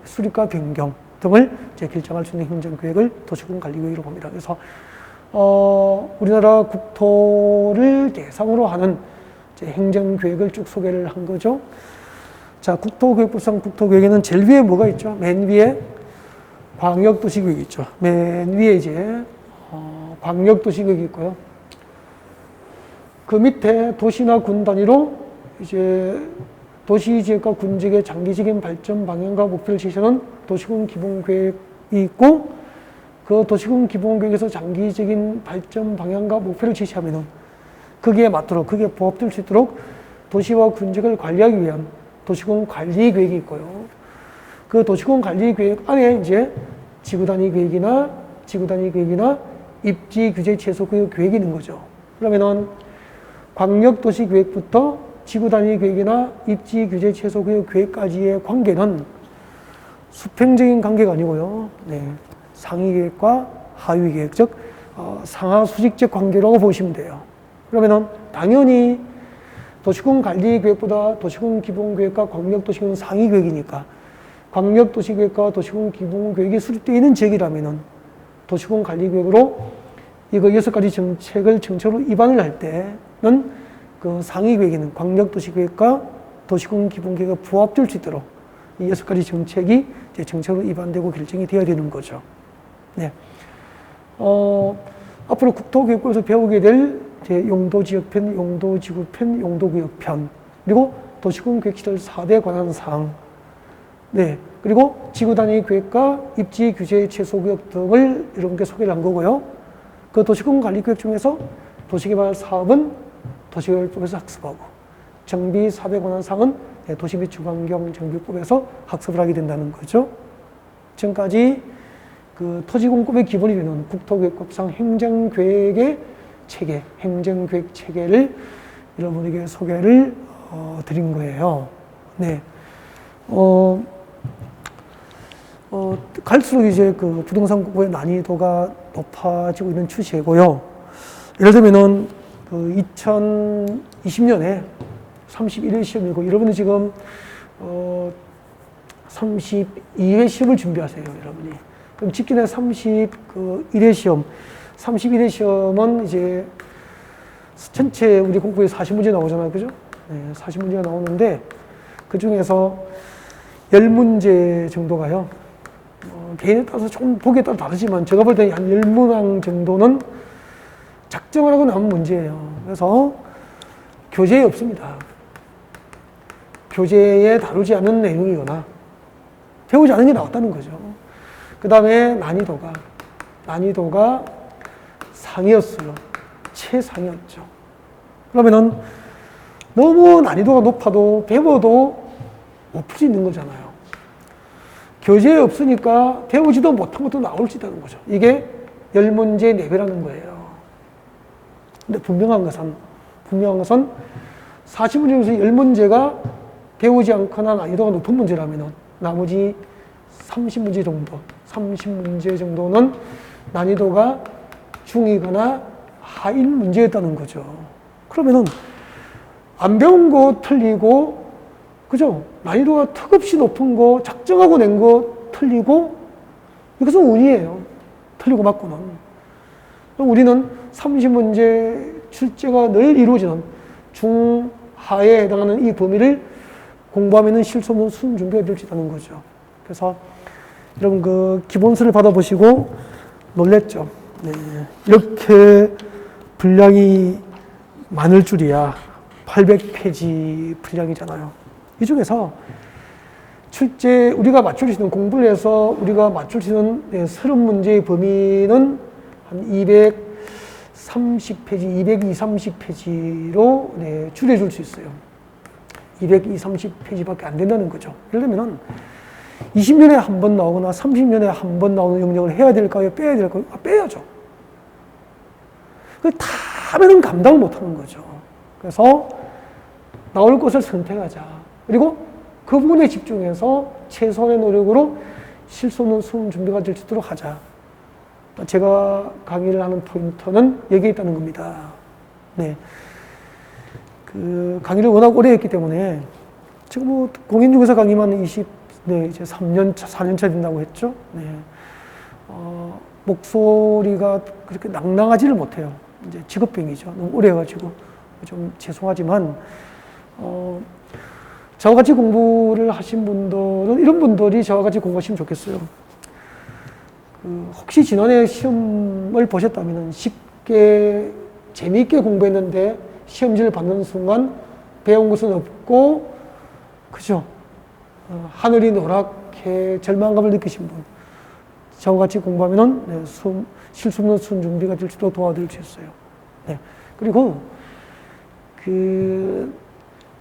수립과 변경 등을 이제 결정할 수 있는 행정계획을 도시군 관리 계획이라고 합니다. 그래서 우리나라 국토를 대상으로 하는 이제 행정계획을 쭉 소개를 한 거죠. 자, 국토계획부상 국토계획에는 제일 위에 뭐가 있죠? 맨 위에 광역도시계획이 있죠. 맨 위에 이제 광역도시계획이 있고요. 그 밑에 도시나 군 단위로 이제 도시지역과 군지역의 장기적인 발전 방향과 목표를 제시하는 도시군 기본계획이 있고, 그 도시군 기본계획에서 장기적인 발전 방향과 목표를 제시하면은 거기에 맞도록, 거기에 부합될 수 있도록 도시와 군지역을 관리하기 위한 도시군 관리 계획이 있고요. 그 도시군 관리 계획 안에 이제 지구 단위 계획이나 입지 규제 최소 구역 계획이 있는 거죠. 그러면은 광역도시 계획부터 지구 단위 계획이나 입지 규제 최소 구역 계획까지의 관계는 수평적인 관계가 아니고요. 네. 상위 계획과 하위 계획, 즉 상하 수직적 관계라고 보시면 돼요. 그러면은 당연히 도시군 관리 계획보다 도시군 기본 계획과 광역도시계획은 상위 계획이니까 광역도시계획과 도시군 기본 계획이 수립되어 있는 지역이라면은 도시군 관리 계획으로 이거 6가지 정책을 정책으로 입안을 할 때는 그 상위 계획에는 광역도시계획과 도시군 기본 계획과 부합될 수 있도록 이 6가지 정책이 이제 정책으로 입안되고 결정이 되어야 되는 거죠. 네. 앞으로 국토계획부에서 배우게 될 용도지역편, 용도지구편, 용도구역편, 그리고 도시군 계획시설 4대 관한 사항, 네. 그리고 지구단위 계획과 입지 규제 최소구역 등을 여러분께 소개를 한 거고요. 그 도시군 관리 계획 중에서 도시개발 사업은 도시개발법에서 학습하고, 정비 사업에 관한 사항은 도시 및 주거환경 정비법에서 학습을 하게 된다는 거죠. 지금까지 그 토지공급의 기본이 되는 국토계획법상 행정계획의 체계, 행정계획 체계를 여러분에게 소개를 드린 거예요. 네. 갈수록 이제 그 부동산 공부의 난이도가 높아지고 있는 추세고요. 예를 들면은 그 2020년에 31회 시험이고, 여러분은 지금 32회 시험을 준비하세요, 여러분이. 그럼 직전에 31회 시험, 31회 시험은 이제 전체 우리 공부에 40문제 나오잖아요, 그죠? 네, 40문제가 나오는데 그 중에서 10문제 정도가요. 개인에 따라서 좀 보기에 따라 다르지만 제가 볼 때는 한 10문항 정도는 작정을 하고 나온 문제예요. 그래서 교재에 없습니다. 교재에 다루지 않은 내용이거나 배우지 않은 게 나왔다는 거죠. 그 다음에 난이도가 상이었어요. 최상이었죠. 그러면은 너무 난이도가 높아도 배워도 못 풀 수 있는 거잖아요. 교재에 없으니까 배우지도 못한 것도 나올 수 있다는 거죠. 이게 10문제 내배라는 거예요. 근데 분명한 것은 40문제 중에서 10문제가 배우지 않거나 난이도가 높은 문제라면 나머지 30문제 정도는 난이도가 중이거나 하인 문제였다는 거죠. 그러면은 안 배운 거 틀리고, 그죠? 난이도가 턱없이 높은 거, 작정하고 낸 거 틀리고, 이것은 운이에요. 틀리고 맞고는. 우리는 30문제 출제가 늘 이루어지는 중하에 해당하는 이 범위를 공부하면 실수 없는 수능 준비가 될 수 있다는 거죠. 그래서 여러분 그 기본서를 받아보시고 놀랬죠. 네. 이렇게 분량이 많을 줄이야. 800페이지 분량이잖아요. 이 중에서 출제 우리가 맞출 수 있는, 공부를 해서 우리가 맞출 수 있는 30문제의 범위는 한 230페이지, 230페이지로 줄여줄 수 있어요. 230페이지밖에 안 된다는 거죠. 예를 들면 20년에 한 번 나오거나 30년에 한 번 나오는 영역을 해야 될까요? 빼야 될까요? 빼야죠. 다 하면은 감당 못 하는 거죠. 그래서 나올 것을 선택하자. 그리고 그 부분에 집중해서 최소한의 노력으로 실수 없는 수능 준비가 될 수 있도록 하자. 제가 강의를 하는 포인트는 여기에 있다는 겁니다. 네. 그 강의를 워낙 오래 했기 때문에 지금 뭐 공인중개사 강의만 이제 3년 차, 4년 차 된다고 했죠. 네. 목소리가 그렇게 낭낭하지를 못해요. 이제 직업병이죠. 너무 오래 해가지고 좀 죄송하지만 저와 같이 공부를 하신 분들은, 이런 분들이 저와 같이 공부하시면 좋겠어요. 혹시 지난해 시험을 보셨다면 쉽게 재미있게 공부했는데 시험지를 받는 순간 배운 것은 없고, 그죠? 하늘이 노랗게 절망감을 느끼신 분, 저와 같이 공부하면은 실수 없는 수능 준비가 될 수도 도와드릴 수 있어요. 네. 그리고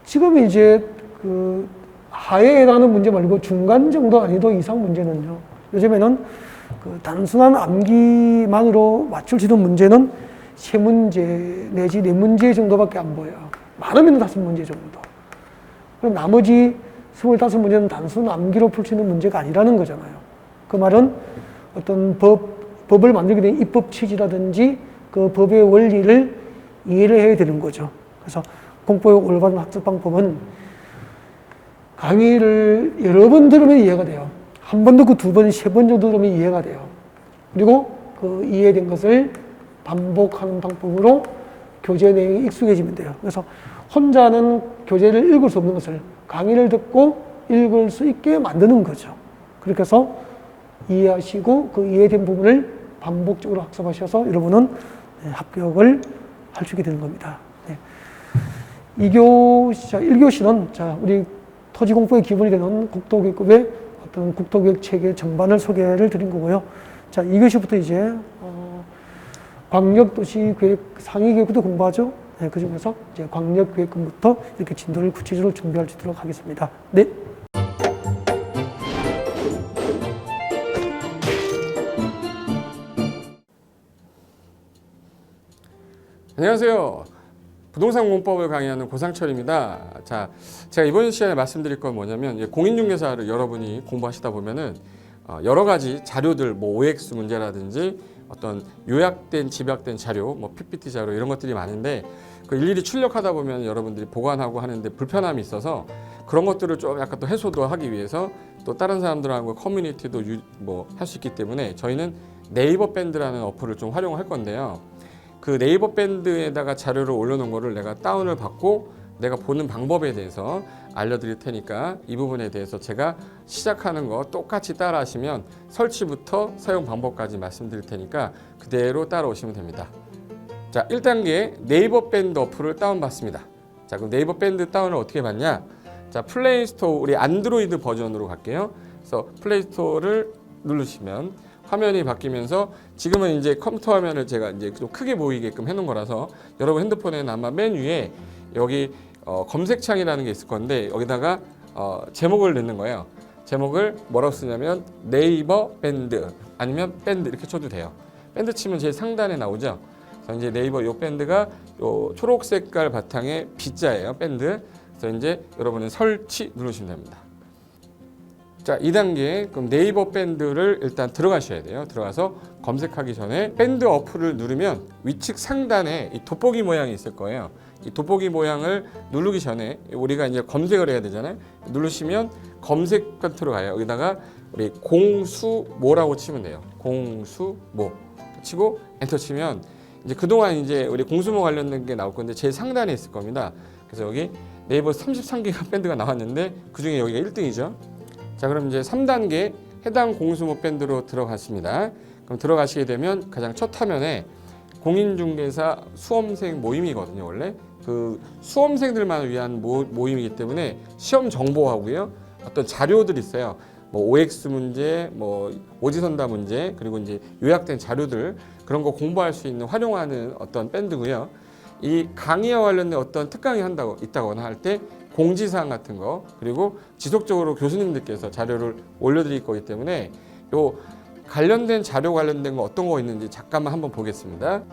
지금 이제 하에 해당하는 문제 말고 중간 정도 난이도 이상 문제는요, 요즘에는 단순한 암기만으로 맞출 수 있는 문제는 3문제 내지 4문제 정도밖에 안 보여요. 많으면 5문제 정도. 그럼 나머지 25문제는 단순 암기로 풀 수 있는 문제가 아니라는 거잖아요. 그 말은 어떤 법을 만들게 된 입법 취지라든지 그 법의 원리를 이해를 해야 되는 거죠. 그래서 공포의 올바른 학습 방법은 강의를 여러 번 들으면 이해가 돼요. 한 번 듣고 2번, 3번 정도 들으면 이해가 돼요. 그리고 그 이해된 것을 반복하는 방법으로 교재 내용이 익숙해지면 돼요. 그래서 혼자는 교재를 읽을 수 없는 것을 강의를 듣고 읽을 수 있게 만드는 거죠. 그렇게 해서 이해하시고 그 이해된 부분을 반복적으로 학습하셔서 여러분은 합격을 할 수 있게 되는 겁니다. 네. 1교시는 우리 토지공부의 기본이 되는 국토교육급의 어떤 국토교육 체계 전반을 소개를 드린 거고요. 자, 2교시부터 이제 광역도시계획 상위계획부터 공부하죠. 네, 그 중에서 이제 광역계획부터 이렇게 진도를 구체적으로 준비할 수 있도록 하겠습니다. 네. 안녕하세요. 부동산 공법을 강의하는 고상철입니다. 자, 제가 이번 시간에 말씀드릴 건 뭐냐면, 공인중개사를 여러분이 공부하시다 보면은 여러 가지 자료들, 뭐 OX 문제라든지 어떤 요약된 집약된 자료, 뭐 PPT 자료 이런 것들이 많은데 그 일일이 출력하다 보면 여러분들이 보관하고 하는데 불편함이 있어서 그런 것들을 좀 약간 또 해소도 하기 위해서 또 다른 사람들하고 커뮤니티도 뭐 할 수 있기 때문에 저희는 네이버 밴드라는 어플을 좀 활용할 건데요. 그 네이버 밴드에다가 자료를 올려놓은 거를 내가 다운을 받고 내가 보는 방법에 대해서 알려드릴 테니까 이 부분에 대해서 제가 시작하는 거 똑같이 따라 하시면 설치부터 사용 방법까지 말씀드릴 테니까 그대로 따라오시면 됩니다. 자, 1단계 네이버 밴드 어플을 다운받습니다. 자, 그럼 네이버 밴드 다운을 어떻게 받냐? 자, 플레이 스토어 우리 안드로이드 버전으로 갈게요. 그래서 플레이 스토어를 누르시면 화면이 바뀌면서 지금은 이제 컴퓨터 화면을 제가 이제 좀 크게 보이게끔 해놓은 거라서 여러분 핸드폰에는 아마 맨 위에 여기 검색창이라는 게 있을 건데 여기다가 제목을 넣는 거예요. 제목을 뭐라고 쓰냐면 네이버 밴드 아니면 밴드 이렇게 쳐도 돼요. 밴드 치면 제일 상단에 나오죠. 그래서 이제 네이버 요 밴드가 요 초록 색깔 바탕에 B자예요. 밴드. 그래서 이제 여러분은 설치 누르시면 됩니다. 자, 2단계 그럼 네이버 밴드를 일단 들어가셔야 돼요. 들어가서 검색하기 전에 밴드 어플을 누르면 위측 상단에 이 돋보기 모양이 있을 거예요. 이 돋보기 모양을 누르기 전에 우리가 이제 검색을 해야 되잖아요. 누르시면 검색 컨트롤 가요. 여기다가 우리 공수모라고 치면 돼요. 공수모 치고 엔터 치면 이제 그동안 이제 우리 공수모 관련된 게 나올 건데 제일 상단에 있을 겁니다. 그래서 여기 네이버 33개가 밴드가 나왔는데 그 중에 여기가 1등이죠. 자, 그럼 이제 3단계 해당 공수모 밴드로 들어갔습니다. 그럼 들어가시게 되면 가장 첫 화면에 공인중개사 수험생 모임이거든요. 원래 그 수험생들만 위한 모임이기 때문에 시험 정보하고요. 어떤 자료들이 있어요. 뭐 OX 문제, 뭐 오지선다 문제, 그리고 이제 요약된 자료들 그런 거 공부할 수 있는 활용하는 어떤 밴드고요. 이 강의와 관련된 어떤 특강이 있다거나 할 때 공지사항 같은 거 그리고 지속적으로 교수님들께서 자료를 올려드릴 거기 때문에 요 관련된 자료 관련된 거 어떤 거 있는지 잠깐만 한번 보겠습니다.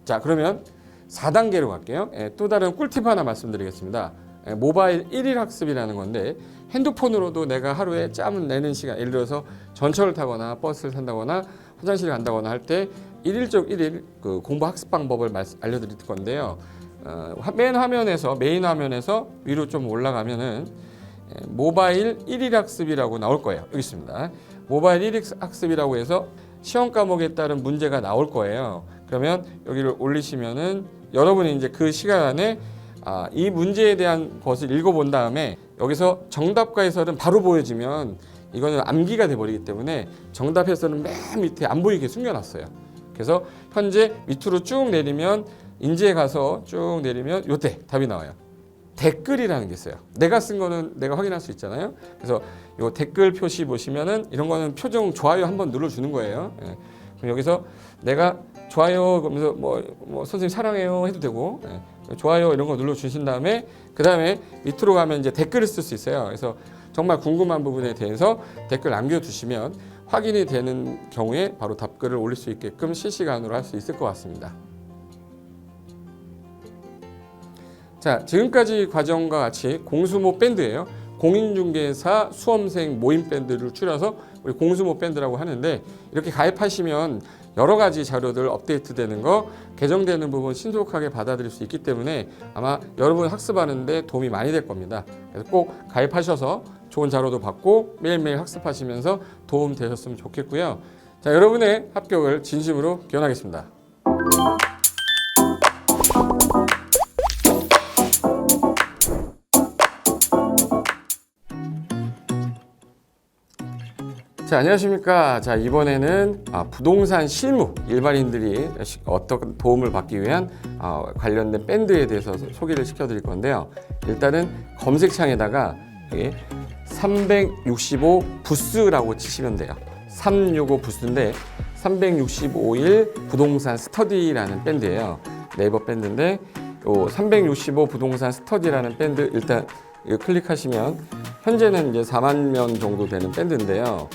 자, 그러면 4단계로 갈게요. 또 다른 꿀팁 하나 말씀드리겠습니다. 모바일 1일 학습이라는 건데 핸드폰으로도 내가 하루에 짬을 내는 시간, 예를 들어서 전철을 타거나 버스를 탄다거나 화장실을 간다거나 할 때 1일 그 공부 학습 방법을 알려드릴 건데요. 메인 화면에서 위로 좀 올라가면은 모바일 1일 학습이라고 나올 거예요. 여기 있습니다. 모바일 1일 학습이라고 해서 시험 과목에 따른 문제가 나올 거예요. 그러면 여기를 올리시면은 여러분이 이제 그 시간 안에 이 문제에 대한 것을 읽어본 다음에 여기서 정답과 해설은 바로 보여지면 이거는 암기가 돼버리기 때문에 정답 해설은 맨 밑에 안 보이게 숨겨놨어요. 그래서 현재 밑으로 쭉 내리면 인지에 가서 쭉 내리면 요때 답이 나와요. 댓글이라는 게 있어요. 내가 쓴 거는 내가 확인할 수 있잖아요. 그래서 요 댓글 표시 보시면은 이런 거는 표정 좋아요 한번 눌러주는 거예요. 그럼 여기서 내가 좋아요 그러면서 뭐 선생님 사랑해요 해도 되고 좋아요 이런 거 눌러주신 다음에 그 다음에 밑으로 가면 이제 댓글을 쓸 수 있어요. 그래서 정말 궁금한 부분에 대해서 댓글 남겨주시면 확인이 되는 경우에 바로 답글을 올릴 수 있게끔 실시간으로 할 수 있을 것 같습니다. 자, 지금까지 과정과 같이 공수모 밴드예요. 공인중개사 수험생 모임 밴드를 줄여서 우리 공수모 밴드라고 하는데 이렇게 가입하시면 여러 가지 자료들 업데이트되는 거 개정되는 부분 신속하게 받아들일 수 있기 때문에 아마 여러분 학습하는데 도움이 많이 될 겁니다. 그래서 꼭 가입하셔서 좋은 자료도 받고 매일매일 학습하시면서 도움 되셨으면 좋겠고요. 자, 여러분의 합격을 진심으로 기원하겠습니다. 자, 안녕하십니까. 자, 이번에는 부동산 실무 일반인들이 어떤 도움을 받기 위한 관련된 밴드에 대해서 소개를 시켜드릴 건데요. 일단은 검색창에다가 365 부스라고 치시면 돼요. 365 부스인데 365일 부동산 스터디라는 밴드예요. 네이버 밴드인데 요 365 부동산 스터디라는 밴드 일단 클릭하시면 현재는 이제 4만 명 정도 되는 밴드인데요.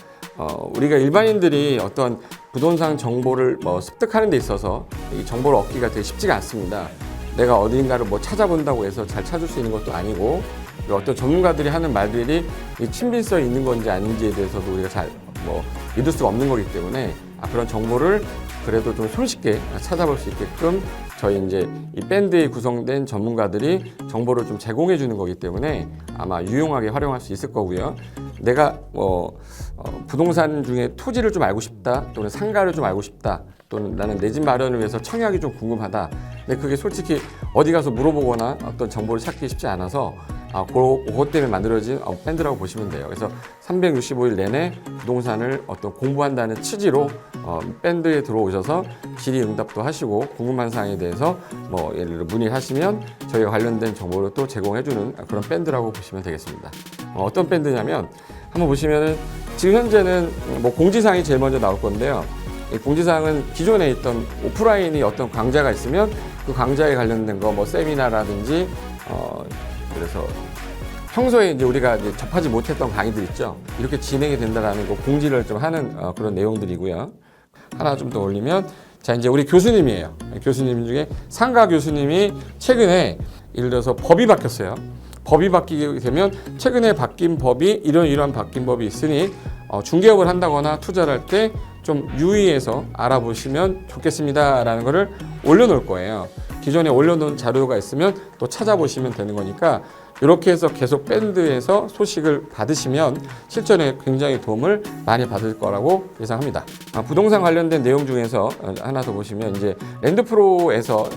우리가 일반인들이 어떤 부동산 정보를 뭐 습득하는 데 있어서 이 정보를 얻기가 되게 쉽지가 않습니다. 내가 어딘가를 뭐 찾아본다고 해서 잘 찾을 수 있는 것도 아니고, 그리고 어떤 전문가들이 하는 말들이 이 친밀성이 있는 건지 아닌지에 대해서도 우리가 잘 뭐 믿을 수가 없는 거기 때문에 그런 정보를 그래도 좀 손쉽게 찾아볼 수 있게끔 저희 이제 이 밴드에 구성된 전문가들이 정보를 좀 제공해 주는 거기 때문에 아마 유용하게 활용할 수 있을 거고요. 내가 부동산 중에 토지를 좀 알고 싶다, 또는 상가를 좀 알고 싶다, 또는 나는 내 집 마련을 위해서 청약이 좀 궁금하다. 근데 그게 솔직히 어디 가서 물어보거나 어떤 정보를 찾기 쉽지 않아서 그것 때문에 만들어진 밴드라고 보시면 돼요. 그래서 365일 내내 부동산을 어떤 공부한다는 취지로 밴드에 들어오셔서 질의응답도 하시고 궁금한 사항에 대해서 뭐 예를 들어 문의하시면 저희가 관련된 정보를 또 제공해주는 그런 밴드라고 보시면 되겠습니다. 어떤 밴드냐면 한번 보시면은 지금 현재는 뭐 공지사항이 제일 먼저 나올 건데요. 이 공지사항은 기존에 있던 오프라인이 어떤 강좌가 있으면 그 강좌에 관련된 거 뭐 세미나라든지 그래서 평소에 이제 우리가 이제 접하지 못했던 강의들 있죠. 이렇게 진행이 된다라는 거 공지를 좀 하는 그런 내용들이고요. 하나 좀 더 올리면 자 이제 우리 교수님이에요. 교수님 중에 상가 교수님이 최근에 예를 들어서 법이 바뀌었어요. 법이 바뀌게 되면 최근에 바뀐 법이 이러한 바뀐 법이 있으니 중개업을 한다거나 투자를 할 때 좀 유의해서 알아보시면 좋겠습니다라는 거를 올려놓을 거예요. 기존에 올려놓은 자료가 있으면 또 찾아보시면 되는 거니까 이렇게 해서 계속 밴드에서 소식을 받으시면 실전에 굉장히 도움을 많이 받을 거라고 예상합니다. 부동산 관련된 내용 중에서 하나 더 보시면 이제 랜드프로에서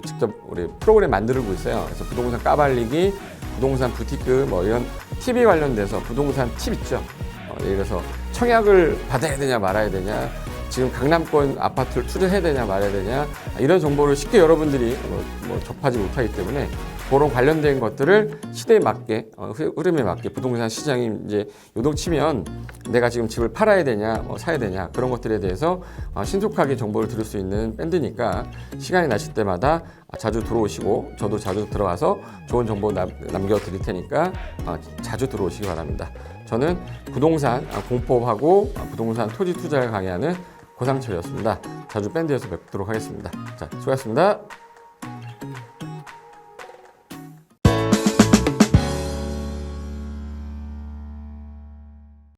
직접 우리 프로그램 만들고 있어요. 그래서 부동산 까발리기, 부동산 부티크 뭐 이런 팁이 관련돼서 부동산 팁 있죠. 예를 들어서 청약을 받아야 되냐 말아야 되냐, 지금 강남권 아파트를 투자해야 되냐 말아야 되냐, 이런 정보를 쉽게 여러분들이 접하지 못하기 때문에 그런 관련된 것들을 시대에 맞게 흐름에 맞게 부동산 시장이 이제 요동치면 내가 지금 집을 팔아야 되냐 사야 되냐 그런 것들에 대해서 신속하게 정보를 들을 수 있는 밴드니까 시간이 나실 때마다 자주 들어오시고 저도 자주 들어와서 좋은 정보 남겨드릴 테니까 자주 들어오시기 바랍니다. 저는 부동산 공법하고 부동산 토지 투자를 강의하는 고상철이었습니다. 자주 밴드에서 뵙도록 하겠습니다. 자, 수고하셨습니다.